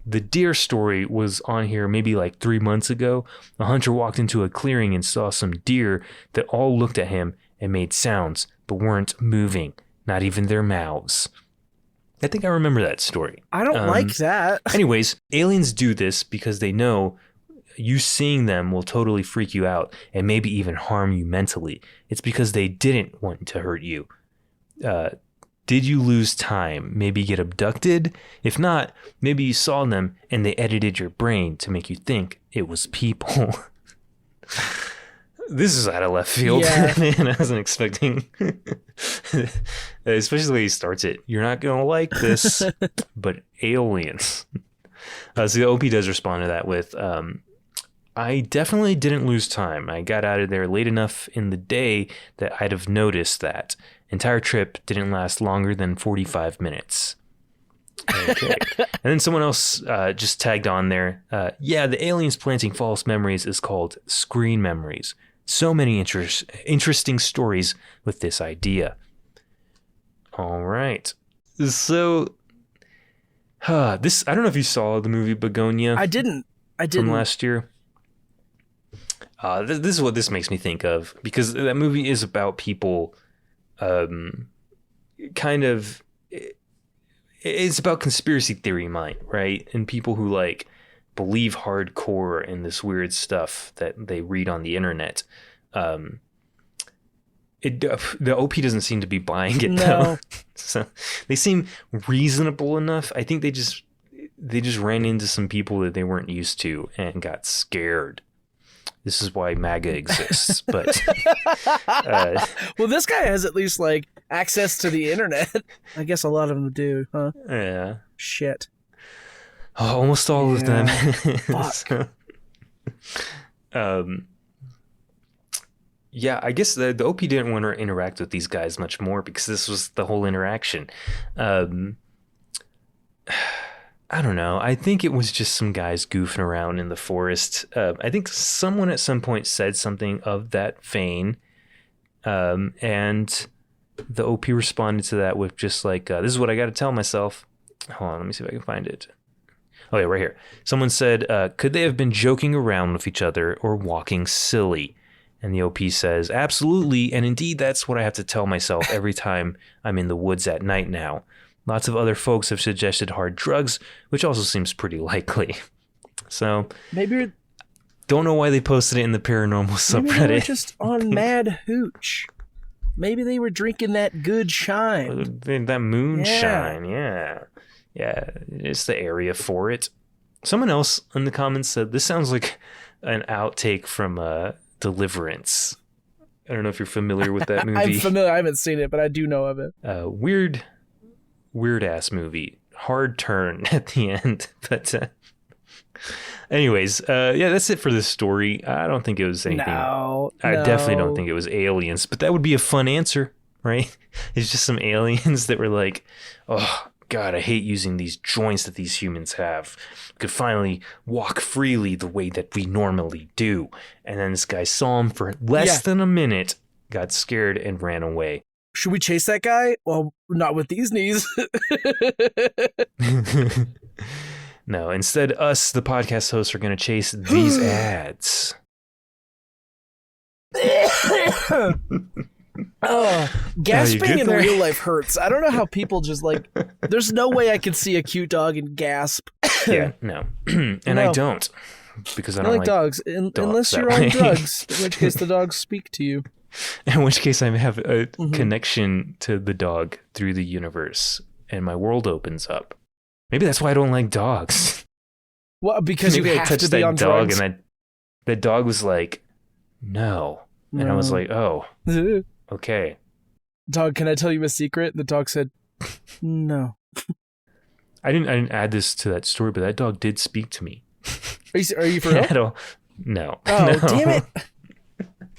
The deer story was on here maybe like 3 months ago. A hunter walked into a clearing and saw some deer that all looked at him and made sounds, but weren't moving, not even their mouths. I think I remember that story. I don't like that. Anyways, aliens do this because they know you seeing them will totally freak you out and maybe even harm you mentally. It's because they didn't want to hurt you. Did you lose time? Maybe get abducted? If not, maybe you saw them and they edited your brain to make you think it was people. This is out of left field. Yeah. Man, I wasn't expecting. Especially the way he starts it. You're not going to like this, but aliens. So the OP does respond to that with, I definitely didn't lose time. I got out of there late enough in the day that I'd have noticed that. Entire trip didn't last longer than 45 minutes. Okay. And then someone else just tagged on there. Yeah, the aliens planting false memories is called screen memories. So many interesting stories with this idea. All right. So, this, I don't know if you saw the movie Begonia. I didn't. From last year. This is what this makes me think of, because that movie is about people kind of, it's about conspiracy theory mind, right? And people who like believe hardcore in this weird stuff that they read on the internet. The OP doesn't seem to be buying it though. So they seem reasonable enough. I think they just ran into some people that they weren't used to and got scared. This is why MAGA exists. But well, this guy has at least like access to the internet. I guess a lot of them do, huh? Yeah. Shit. Oh, almost all of them. Fuck. So, yeah, I guess the OP didn't want to interact with these guys much more because this was the whole interaction. I don't know. I think it was just some guys goofing around in the forest. I think someone at some point said something of that vein. And the OP responded to that with just like, this is what I got to tell myself. Hold on, let me see if I can find it. Oh, yeah, right here. Someone said, could they have been joking around with each other or walking silly? And the OP says, absolutely. And indeed, that's what I have to tell myself every time I'm in the woods at night now. Lots of other folks have suggested hard drugs, which also seems pretty likely. So Maybe don't know why they posted it in the paranormal subreddit. Maybe they were just on mad hooch. Maybe they were drinking that good shine. That moonshine, yeah. It's the area for it. Someone else in the comments said, this sounds like an outtake from Deliverance. I don't know if you're familiar with that movie. I'm familiar. I haven't seen it, but I do know of it. Weird ass movie. Hard turn at the end. But anyways, yeah, that's it for this story. I don't think it was anything. I definitely don't think it was aliens, but that would be a fun answer, right? It's just some aliens that were like, oh God, I hate using these joints that these humans have. We could finally walk freely the way that we normally do. And then this guy saw him for less than a minute, got scared and ran away. Should we chase that guy? Well, not with these knees. No, instead us, the podcast hosts, are going to chase these ads. Gasping in real life hurts. I don't know how people just like, there's no way I could see a cute dog and gasp. Yeah, no. And no. I don't. Because I don't like dogs. Unless you're on drugs, in which case the dogs speak to you. In which case I have a connection to the dog through the universe and my world opens up. Maybe that's why I don't like dogs. Well, because maybe you have to be on dog drugs. And that dog was like, no. And I was like, oh, okay. Dog, can I tell you a secret? The dog said, no. I didn't add this to that story, but that dog did speak to me. Are you for real? No. Oh, no. damn it.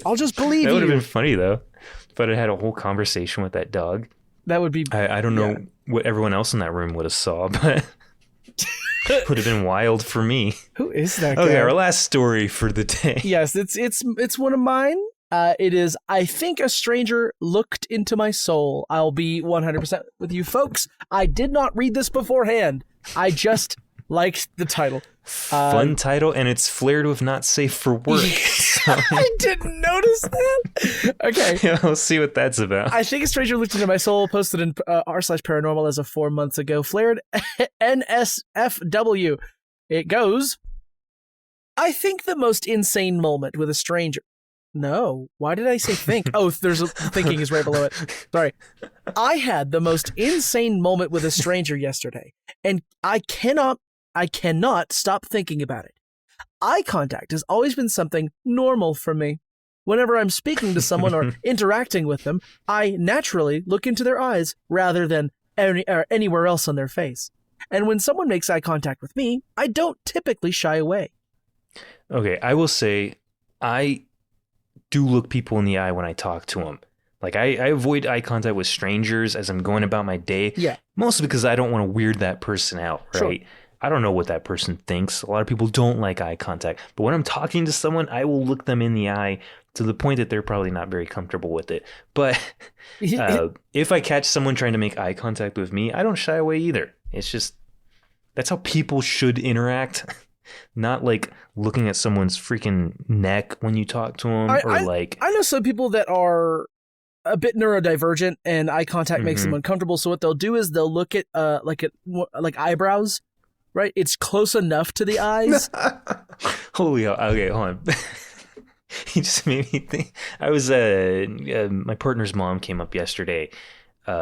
I'll just believe That you. would have been funny though, but I had a whole conversation with that dog. That would be. I don't know what everyone else in that room would have saw, but would have been wild for me. Who is that guy? Okay, our last story for the day. Yes, it's one of mine. It is, I think a stranger looked into my soul. I'll be 100% with you folks. I did not read this beforehand. I just liked the title. Fun title, and it's flared with not safe for work. So. I didn't notice that. Okay. Yeah, we'll see what that's about. I think a stranger looked into my soul, posted in r/paranormal as of 4 months ago. Flared NSFW. It goes, I think the most insane moment with a stranger. No. Why did I say think? Oh, there's a thinking is right below it. Sorry. I had the most insane moment with a stranger yesterday, and I cannot stop thinking about it. Eye contact has always been something normal for me. Whenever I'm speaking to someone or interacting with them, I naturally look into their eyes rather than anywhere else on their face. And when someone makes eye contact with me, I don't typically shy away. Okay, I will say I do look people in the eye when I talk to them. Like I avoid eye contact with strangers as I'm going about my day. Yeah. Mostly because I don't want to weird that person out, right? Sure. I don't know what that person thinks. A lot of people don't like eye contact. But when I'm talking to someone, I will look them in the eye to the point that they're probably not very comfortable with it. But if I catch someone trying to make eye contact with me, I don't shy away either. It's just, that's how people should interact. Not like looking at someone's freaking neck when you talk to them, I know some people that are a bit neurodivergent and eye contact makes them uncomfortable. So what they'll do is they'll look at like eyebrows, right? It's close enough to the eyes. Holy hell. Okay, hold on. He just made me think. I was my partner's mom came up yesterday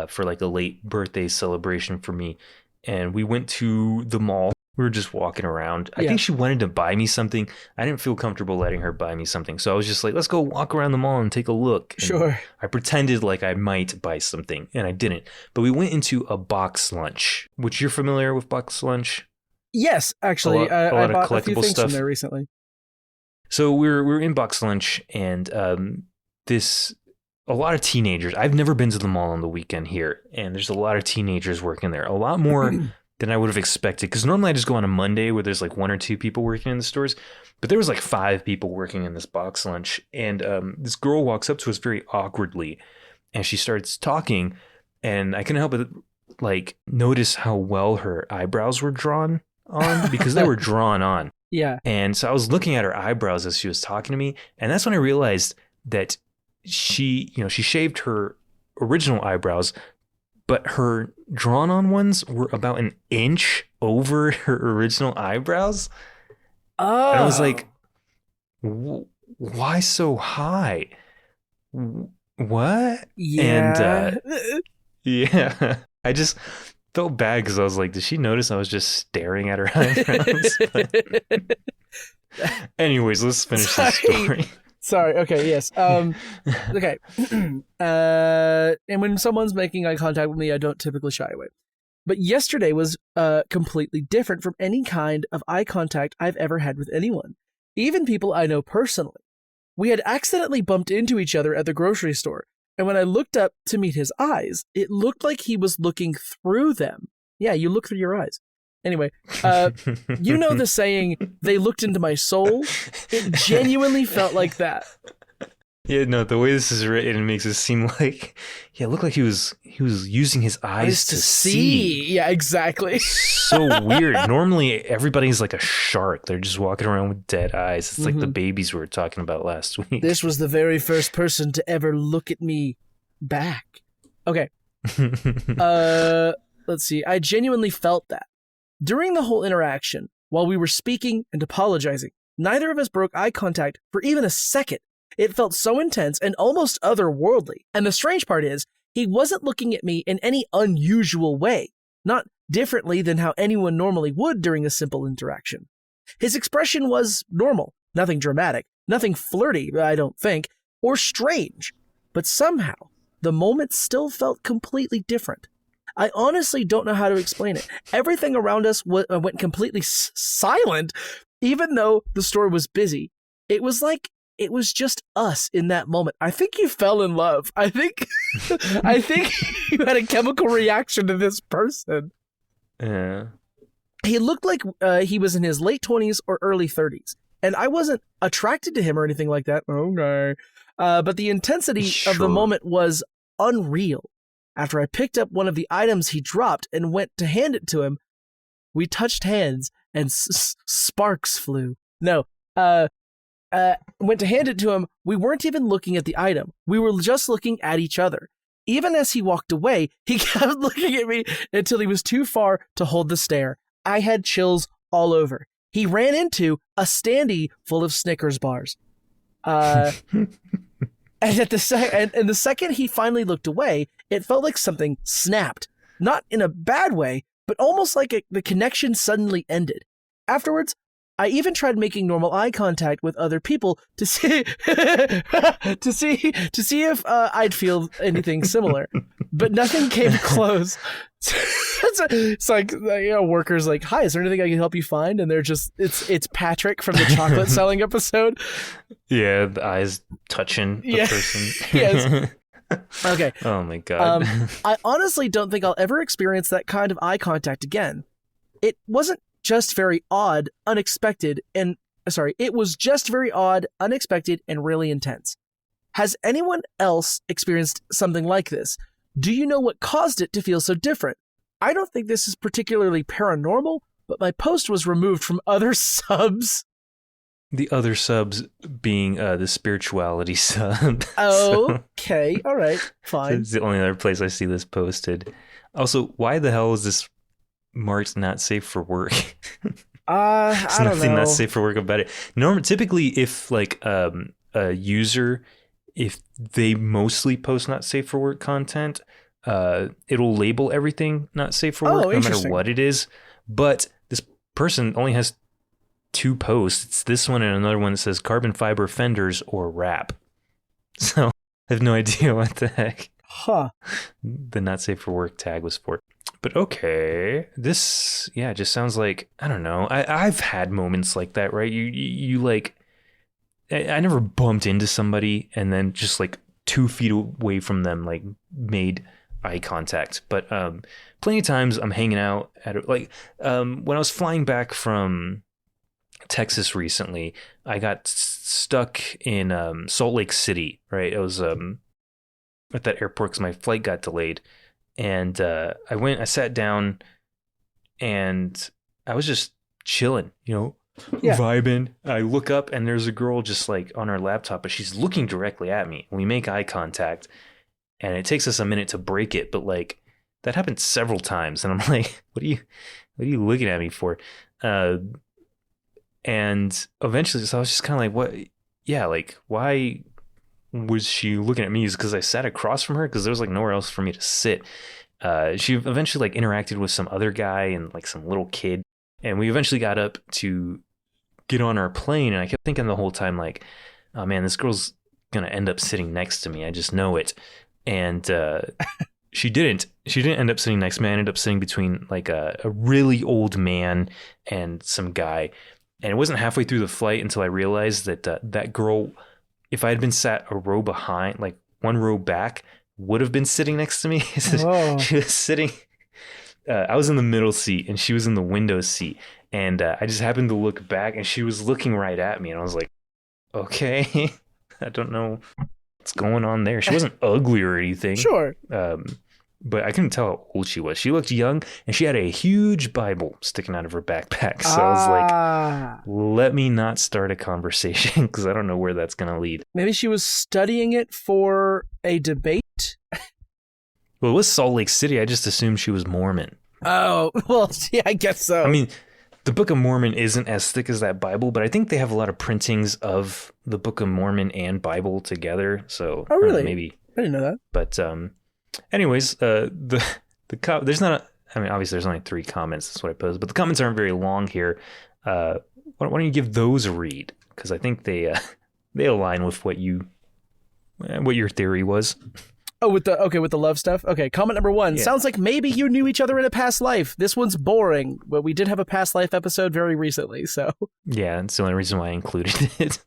for like a late birthday celebration for me, and we went to the mall. We were just walking around. I think she wanted to buy me something. I didn't feel comfortable letting her buy me something. So I was just like, let's go walk around the mall and take a look. And sure. I pretended like I might buy something, and I didn't. But we went into a box lunch, which you're familiar with box lunch? Yes, actually. A lot I bought of a few collectible things stuff from there recently. So we were in box lunch, and a lot of teenagers. I've never been to the mall on the weekend here, and there's a lot of teenagers working there. A lot more than I would have expected, because normally I just go on a Monday where there's like 1 or 2 people working in the stores, but there was like 5 people working in this box lunch, and this girl walks up to us very awkwardly, and she starts talking, and I couldn't help but like notice how well her eyebrows were drawn on, because they were drawn on. Yeah. And so I was looking at her eyebrows as she was talking to me, and that's when I realized that she shaved her original eyebrows, but her drawn on ones were about an inch over her original eyebrows. Oh. And I was like, why so high? What? Yeah. And yeah, I just felt bad because I was like, did she notice I was just staring at her eyebrows? But anyways, let's finish this story. Sorry. Okay. Yes. Okay. And when someone's making eye contact with me, I don't typically shy away. But yesterday was completely different from any kind of eye contact I've ever had with anyone, even people I know personally. We had accidentally bumped into each other at the grocery store, and when I looked up to meet his eyes, it looked like he was looking through them. Yeah, you look through your eyes. Anyway, you know the saying, they looked into my soul? It genuinely felt like that. Yeah, no, the way this is written, it makes it seem like, yeah, it looked like he was using his eyes to see. Yeah, exactly. So weird. Normally, everybody's like a shark. They're just walking around with dead eyes. It's like the babies we were talking about last week. This was the very first person to ever look at me back. Okay. Let's see. I genuinely felt that. During the whole interaction, while we were speaking and apologizing, neither of us broke eye contact for even a second. It felt so intense and almost otherworldly. And the strange part is, he wasn't looking at me in any unusual way, not differently than how anyone normally would during a simple interaction. His expression was normal, nothing dramatic, nothing flirty, I don't think, or strange. But somehow, the moment still felt completely different. I honestly don't know how to explain it. Everything around us went completely silent, even though the store was busy. It was like it was just us in that moment. I think you fell in love. I think you had a chemical reaction to this person. Yeah. He looked like he was in his late 20s or early 30s. And I wasn't attracted to him or anything like that. Okay. But the intensity of the moment was unreal. After I picked up one of the items he dropped and went to hand it to him, we touched hands and sparks flew. No, went to hand it to him. We weren't even looking at the item. We were just looking at each other. Even as he walked away, he kept looking at me until he was too far to hold the stare. I had chills all over. He ran into a standee full of Snickers bars. And the second he finally looked away, it felt like something snapped. Not in a bad way, but almost like the connection suddenly ended. Afterwards, I even tried making normal eye contact with other people to see if I'd feel anything similar, but nothing came close. It's like, you know, workers like, "Hi, is there anything I can help you find?" And they're just it's Patrick from the chocolate selling episode. Yeah, the eyes touching the person. Yes. Okay. Oh my god. I honestly don't think I'll ever experience that kind of eye contact again. It wasn't just very odd, unexpected, and it was just very odd, unexpected, and really intense. Has anyone else experienced something like this? Do you know what caused it to feel so different? I don't think this is particularly paranormal, but my post was removed from other subs. The other subs being the spirituality sub. Okay, all right, fine. It's the only other place I see this posted. Also, why the hell is this marked not safe for work? I There's don't nothing know. not safe for work about it. Typically, if like a user, if they mostly post not safe for work content, it'll label everything not safe for work, no matter what it is. But this person only has 2 posts. It's this one and another one that says carbon fiber fenders or wrap. So I have no idea what the heck the not safe for work tag was for. But okay, this, just sounds like, I don't know. I've had moments like that, right? You like, I never bumped into somebody and then just like 2 feet away from them, like made eye contact. But plenty of times I'm hanging out at when I was flying back from Texas recently, I got stuck in Salt Lake City, right? I was at that airport because my flight got delayed. And I sat down and I was just chilling, vibing. I look up and there's a girl just like on her laptop, but she's looking directly at me. We make eye contact and it takes us a minute to break it. But like that happened several times. And I'm like, what are you looking at me for? And eventually, so I was just kind of like, what? Yeah, like why was she looking at me? Is because I sat across from her, because there was like nowhere else for me to sit. She eventually like interacted with some other guy and like some little kid, and we eventually got up to get on our plane, and I kept thinking the whole time like, oh man, this girl's gonna end up sitting next to me. I just know it. And she didn't end up sitting next to me. I ended up sitting between like a really old man and some guy. And it wasn't halfway through the flight until I realized that that girl, if I had been sat a row behind, like 1 row back, would have been sitting next to me. She was sitting, I was in the middle seat and she was in the window seat. And I just happened to look back and she was looking right at me. And I was like, okay, I don't know what's going on there. She wasn't ugly or anything. Sure. But I couldn't tell how old she was. She looked young, and she had a huge Bible sticking out of her backpack. So I was like, let me not start a conversation, because I don't know where that's going to lead. Maybe she was studying it for a debate? Well, it was Salt Lake City. I just assumed she was Mormon. Oh, well, yeah, I guess so. I mean, the Book of Mormon isn't as thick as that Bible, but I think they have a lot of printings of the Book of Mormon and Bible together. So, oh, really? Maybe. I didn't know that. But, anyways, there's not obviously there's only 3 comments. That's what I posed, but the comments aren't very long here. Why don't you give those a read? Because I think they align with what your theory was. Oh, with the love stuff? Okay, comment number 1. Yeah. Sounds like maybe you knew each other in a past life. This one's boring, but we did have a past life episode very recently, so. Yeah, that's the only reason why I included it.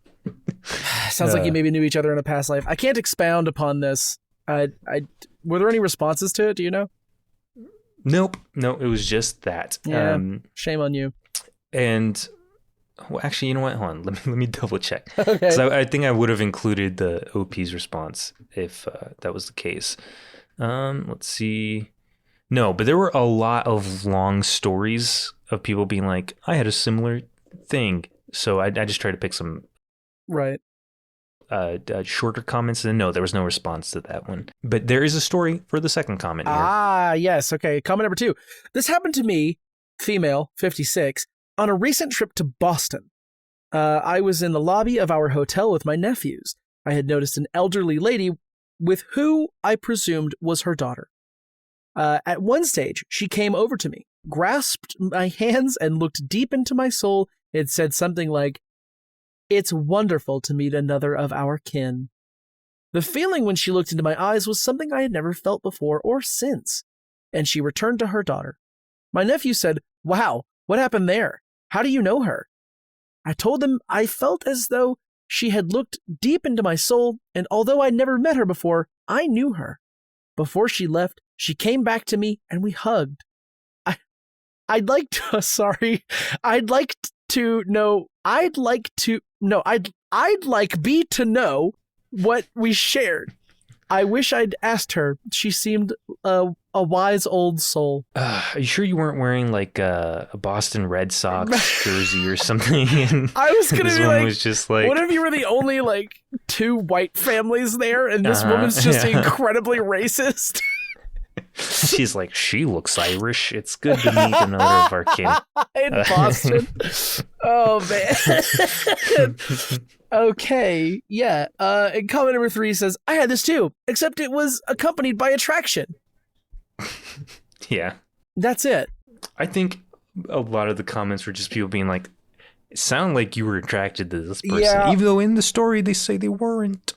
sounds like you maybe knew each other in a past life. I can't expound upon this. Were there any responses to it? Do you know? Nope. No, it was just that. Yeah. Shame on you. And well, actually, you know what? Hold on. Let me double check. Okay. Because I think I would have included the OP's response if that was the case. Let's see. No, but there were a lot of long stories of people being like, I had a similar thing. So I just tried to pick some right. Shorter comments, and no, there was no response to that one. But there is a story for the second comment here. Yes. Okay. Comment number 2. This happened to me, female, 56, on a recent trip to Boston. I was in the lobby of our hotel with my nephews. I had noticed an elderly lady with who I presumed was her daughter. At one stage, she came over to me, grasped my hands, and looked deep into my soul. It said something like, "It's wonderful to meet another of our kin." The feeling when she looked into my eyes was something I had never felt before or since, and she returned to her daughter. My nephew said, "Wow, what happened there? How do you know her?" I told him I felt as though she had looked deep into my soul, and although I'd never met her before, I knew her. Before she left, she came back to me and we hugged. I'd like B to know what we shared. I wish I'd asked her. She seemed a wise old soul. Are you sure you weren't wearing like a Boston Red Sox jersey or something? And I was gonna this be one like, was just like, what if you were the only like 2 white families there, and this woman's just incredibly racist? She's like, she looks Irish. It's good to meet another of our kin. In Boston. Oh, man. Okay, yeah. And comment number 3 says, I had this too, except it was accompanied by attraction. Yeah. That's it. I think a lot of the comments were just people being like, it sounded like you were attracted to this person, Yeah. even though in the story they say they weren't.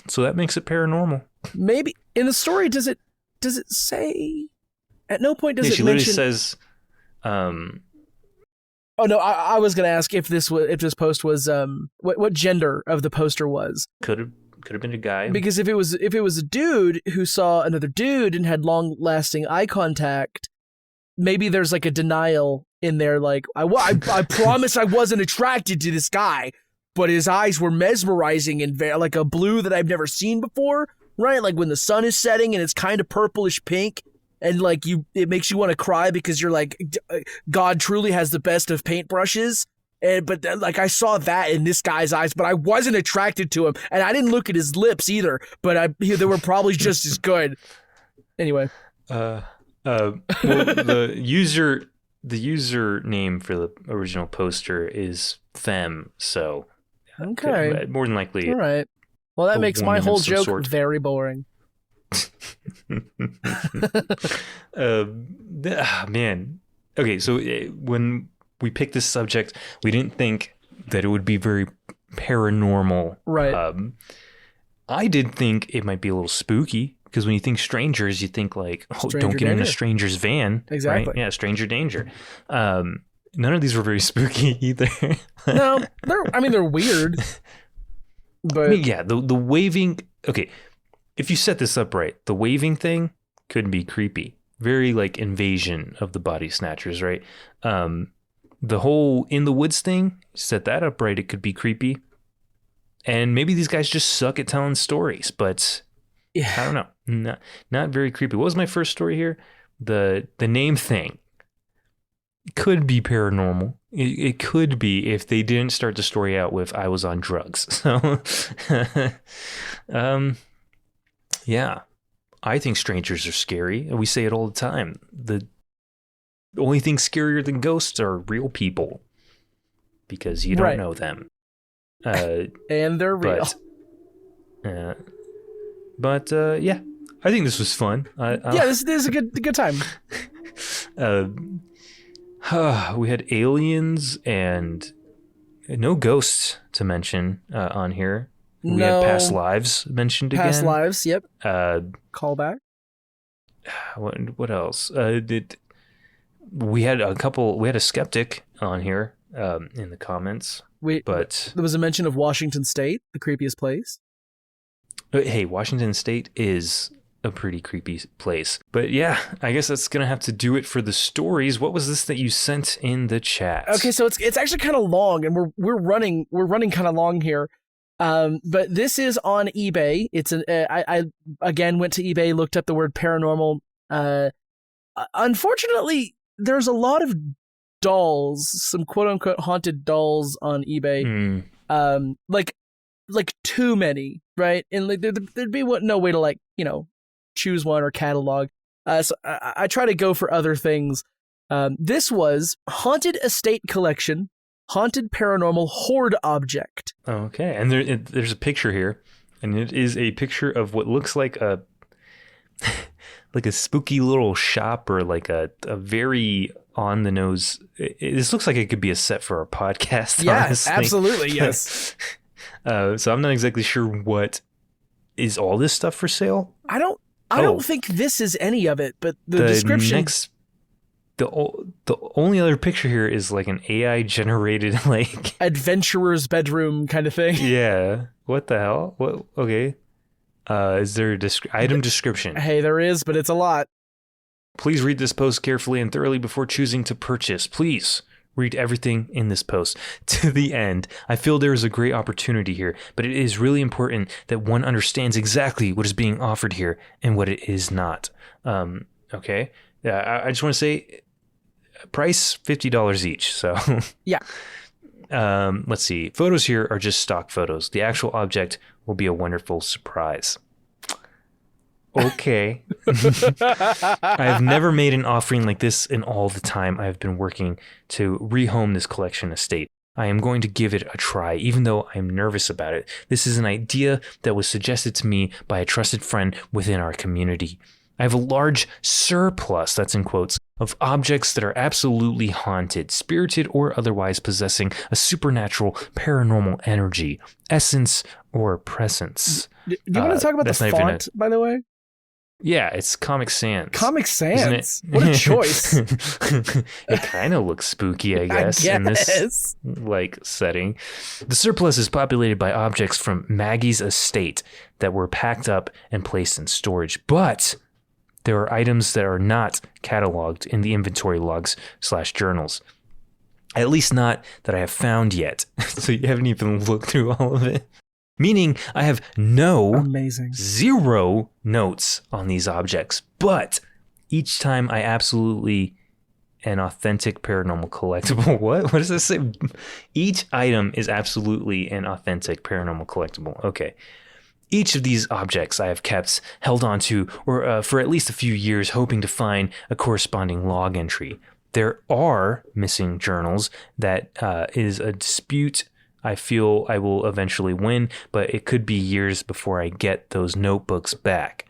So that makes it paranormal. Maybe in the story, does it say? At no point does it she mention. Literally says, Oh no, I was gonna ask if this post was what gender of the poster was. Could have been a guy. Because if it was a dude who saw another dude and had long lasting eye contact, maybe there's like a denial in there, like I promise I wasn't attracted to this guy, but his eyes were mesmerizing and like a blue that I've never seen before, right? Like when the sun is setting and it's kind of purplish pink. And like it makes you want to cry because you're like, God truly has the best of paintbrushes. But like I saw that in this guy's eyes, but I wasn't attracted to him, and I didn't look at his lips either. But they were probably just as good. Anyway, well, the user name for the original poster is Femme, so okay, more than likely. All right. Well, that makes my whole joke sort. very boring. Man. Okay, so when we picked this subject, we didn't think that it would be very paranormal. Right. I did think it might be a little spooky because when you think strangers, you think like, oh, Stranger don't get in a danger. stranger's van. Exactly. Right? Yeah, stranger danger. None of these were very spooky either. No, they're weird. But I mean, yeah, the waving. Okay, if you set this up right, the waving thing could be creepy. Very like invasion of the body snatchers, right? The whole in the woods thing, set that up right, it could be creepy. And maybe these guys just suck at telling stories, but yeah. I don't know. Not very creepy. What was my first story here? The name thing could be paranormal. It could be if they didn't start the story out with I was on drugs. So yeah. I think strangers are scary. We say it all the time. The only thing scarier than ghosts are real people because you don't know them. And they're real. But yeah, I think this was fun. Yeah, this is a good time. We had aliens and no ghosts to mention on here. We had past lives mentioned again. Past lives, yep. Callback. What else? We had a skeptic on here in the comments. But there was a mention of Washington State, the creepiest place. Hey, Washington State is a pretty creepy place. But yeah, I guess that's gonna have to do it for the stories. What was this that you sent in the chat? Okay, so it's actually kind of long, and we're running kind of long here. But this is on eBay. It's I again went to eBay, looked up the word paranormal. Unfortunately, there's a lot of dolls, some quote unquote haunted dolls on eBay. Like too many, right? And like there'd be no way to choose one or catalog. So I try to go for other things. This was Haunted Estate Collection, Haunted Paranormal Hoard Object. Okay, and there's a picture here, and it is a picture of what looks like a like a spooky little shop, or like a very on the nose. This looks like it could be a set for our podcast. Yes, honestly. absolutely, yes. So I'm not exactly sure what is all this stuff for sale. I don't think this is any of it, but the description. The only other picture here is like an AI generated like adventurer's bedroom kind of thing. Yeah. What the hell? What? Okay. Is there a item description? Hey, there is, but it's a lot. Please read this post carefully and thoroughly before choosing to purchase. Please read everything in this post to the end. I feel there is a great opportunity here, but it is really important that one understands exactly what is being offered here and what it is not. Okay. Yeah, I just want to say price $50 each. So yeah. Let's see. Photos here are just stock photos. The actual object will be a wonderful surprise. Okay. I have never made an offering like this in all the time I have been working to rehome this collection estate. I am going to give it a try, even though I am nervous about it. This is an idea that was suggested to me by a trusted friend within our community. I have a large surplus, that's in quotes, of objects that are absolutely haunted, spirited, or otherwise possessing a supernatural paranormal energy, essence, or presence. Do you want to talk about the font, by the way? Yeah, it's Comic Sans. Comic Sans? What a choice. It kind of looks spooky, I guess, in this setting. The surplus is populated by objects from Maggie's estate that were packed up and placed in storage, but there are items that are not cataloged in the inventory logs / journals. At least not that I have found yet. So you haven't even looked through all of it. Meaning I have zero notes on these objects. But each time I absolutely an authentic paranormal collectible. What does this say? Each item is absolutely an authentic paranormal collectible. Okay. Each of these objects I have kept, held onto, or for at least a few years, hoping to find a corresponding log entry. There are missing journals that is a dispute I feel I will eventually win, but it could be years before I get those notebooks back.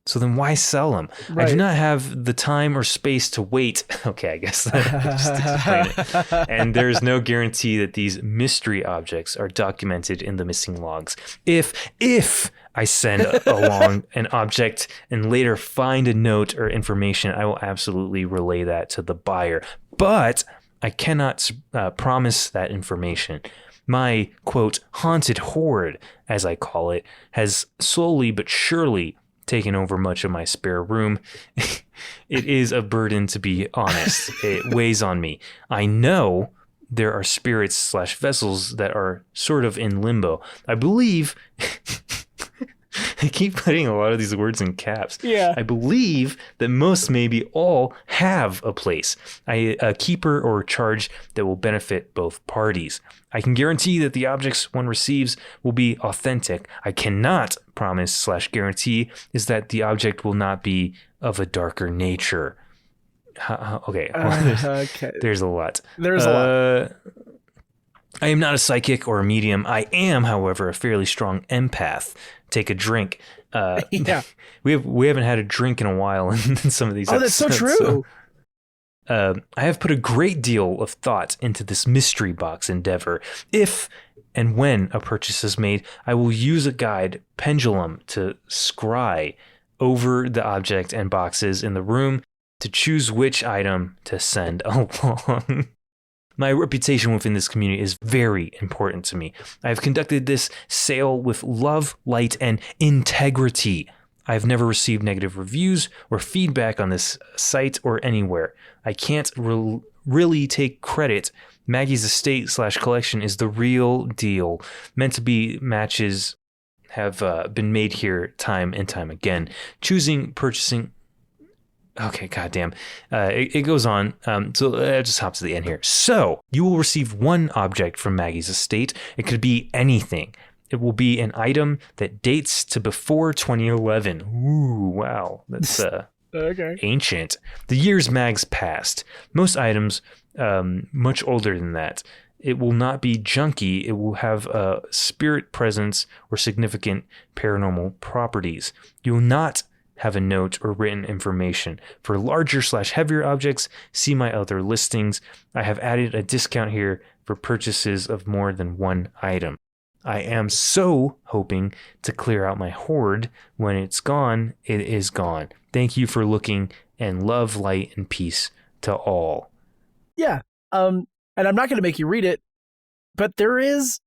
So then why sell them? Right. I do not have the time or space to wait. Okay, I guess just explain it. And there's no guarantee that these mystery objects are documented in the missing logs. If I send along an object and later find a note or information, I will absolutely relay that to the buyer. But I cannot promise that information. My, quote, haunted hoard, as I call it, has slowly but surely taken over much of my spare room. It is a burden, to be honest. It weighs on me. I know there are spirits / vessels that are sort of in limbo. I believe... I keep putting a lot of these words in caps. Yeah. I believe that most, maybe all, have a place, a keeper or charge that will benefit both parties. I can guarantee that the objects one receives will be authentic. I cannot promise / guarantee is that the object will not be of a darker nature. Okay. Okay. There's a lot. There's a lot. I am not a psychic or a medium. I am, however, a fairly strong empath. Take a drink. Yeah. We haven't had a drink in a while in some of these episodes. That's so true. So, I have put a great deal of thought into this mystery box endeavor. If and when a purchase is made, I will use a guide pendulum to scry over the object and boxes in the room to choose which item to send along. My reputation within this community is very important to me. I have conducted this sale with love, light, and integrity. I have never received negative reviews or feedback on this site or anywhere. I can't really take credit. Maggie's estate / collection is the real deal. Meant to be matches have been made here time and time again. Choosing, purchasing. Okay, goddamn. It goes on. So let's just hop to the end here. So you will receive one object from Maggie's estate. It could be anything. It will be an item that dates to before 2011. Ooh, wow. That's Okay. ancient. The years Mags passed. Most items much older than that. It will not be junky. It will have a spirit presence or significant paranormal properties. You will not have a note or written information. For larger / heavier objects, see my other listings. I have added a discount here for purchases of more than one item. I am so hoping to clear out my hoard. When it's gone, it is gone. Thank you for looking, and love, light, and peace to all. Yeah. And I'm not going to make you read it, but there is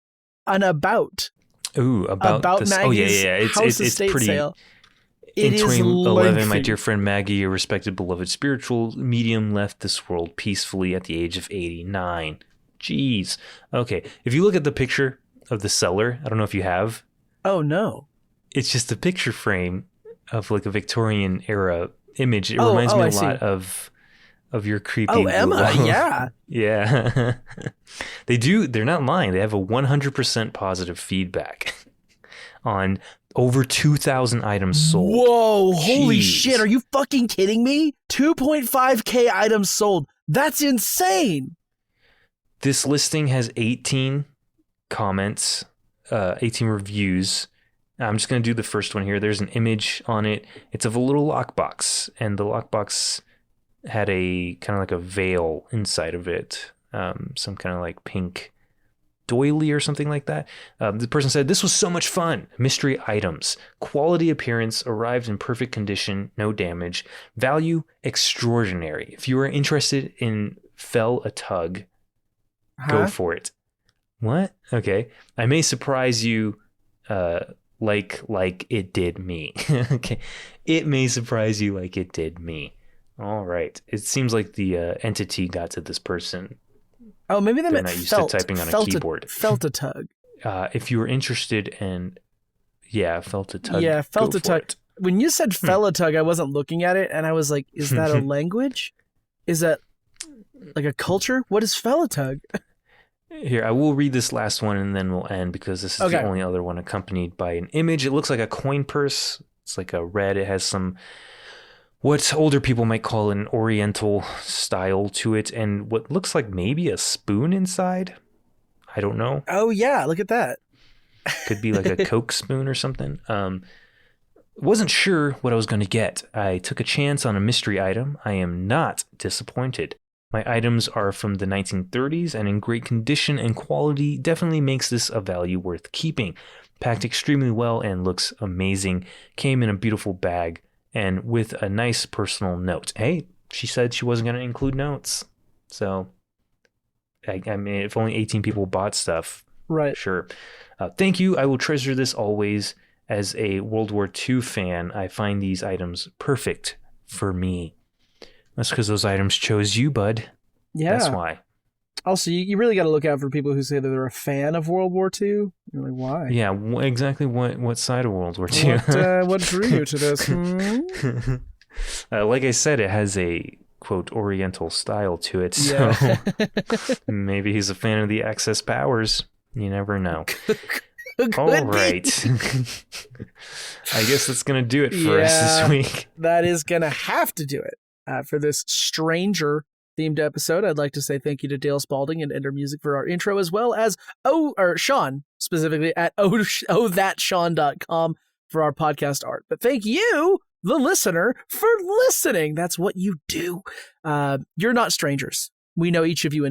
an about. Ooh, about this. Maggie's It's estate pretty. sale. In It is 2011, my lengthy. dear friend Maggie, a respected, beloved spiritual medium, left this world peacefully at the age of 89. Jeez. Okay, if you look at the picture of the seller, I don't know if you have, Oh, no. it's just a picture frame of like a Victorian era image. It reminds me a lot of your creepy. Oh, Emma, little- yeah. Yeah. They're not lying. They have a 100% positive feedback on over 2,000 items sold. Whoa, holy Jeez. shit. Are you fucking kidding me? 2.5K items sold. That's insane. This listing has 18 comments, 18 reviews. I'm just going to do the first one here. There's an image on it. It's of a little lockbox, and the lockbox had a kind of like a veil inside of it, some kind of like pink doily or something like that. The person said, "This was so much fun. Mystery items, quality appearance, arrived in perfect condition, no damage. Value extraordinary. If you are interested in Fell a Tug, go for it." What? Okay. I may surprise you like it did me. Okay. It may surprise you like it did me. All right. It seems like the entity got to this person. Oh, maybe they They're meant not used felt. to typing on a felt keyboard. Felt a tug. If you were interested in, felt a tug. Yeah, felt go a for tug. it. When you said fella tug, I wasn't looking at it, and I was like, is that a language? Is that like a culture? What is fella tug? Here, I will read this last one and then we'll end because this is Okay. the only other one accompanied by an image. It looks like a coin purse. It's like a red. It has some, what older people might call an oriental style to it, and what looks like maybe a spoon inside. I don't know. Oh, yeah, look at that. Could be like a Coke spoon or something. Wasn't sure what I was going to get. I took a chance on a mystery item. I am not disappointed. My items are from the 1930s and in great condition and quality. Definitely makes this a value worth keeping. Packed extremely well and looks amazing. Came in a beautiful bag and with a nice personal note. Hey, she said she wasn't going to include notes. So, I mean, if only 18 people bought stuff, Right. sure. Thank you. I will treasure this always. As a World War II fan, I find these items perfect for me. That's because those items chose you, bud. Yeah. That's why. Also, you really got to look out for people who say that they're a fan of World War II. You're like, why? Yeah, exactly what side of World War II? What drew you to this? Hmm? Like I said, it has a, quote, oriental style to it. So Yeah. maybe he's a fan of the Axis powers. You never know. Could All be. right. I guess that's going to do it for us Yeah. this week. That is going to have to do it for this stranger themed episode. I'd like to say thank you to Dale Spalding and Ender Music for our intro, as well as Sean, specifically at thatsean.com for our podcast art. But thank you, the listener, for listening. That's what you do. You're not strangers. We know each of you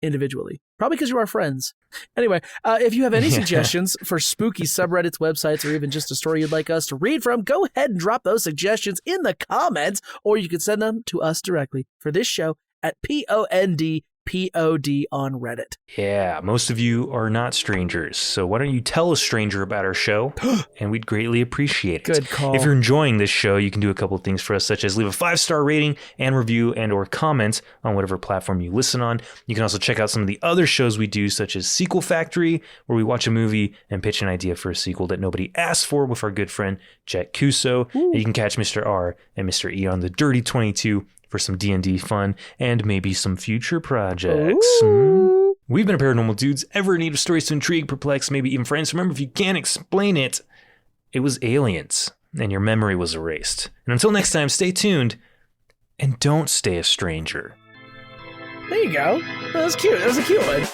individually, probably because you're our friends. Anyway, if you have any suggestions for spooky subreddits, websites, or even just a story you'd like us to read from, go ahead and drop those suggestions in the comments, or you can send them to us directly for this show at PONDPODCAST POD on Reddit. Yeah, most of you are not strangers, so why don't you tell a stranger about our show, and we'd greatly appreciate it. Good call. If you're enjoying this show, you can do a couple of things for us, such as leave a 5-star rating and review and or comment on whatever platform you listen on. You can also check out some of the other shows we do, such as Sequel Factory, where we watch a movie and pitch an idea for a sequel that nobody asked for with our good friend Jet Kuso. And you can catch Mr. R and Mr. E on the Dirty 22 for some D&D fun and maybe some future projects. We've been a Paranormal Dudes, ever in need of stories to intrigue, perplex, maybe even friends. Remember, if you can't explain it, it was aliens and your memory was erased. And until next time, stay tuned and don't stay a stranger. There you go. That was cute. That was a cute one.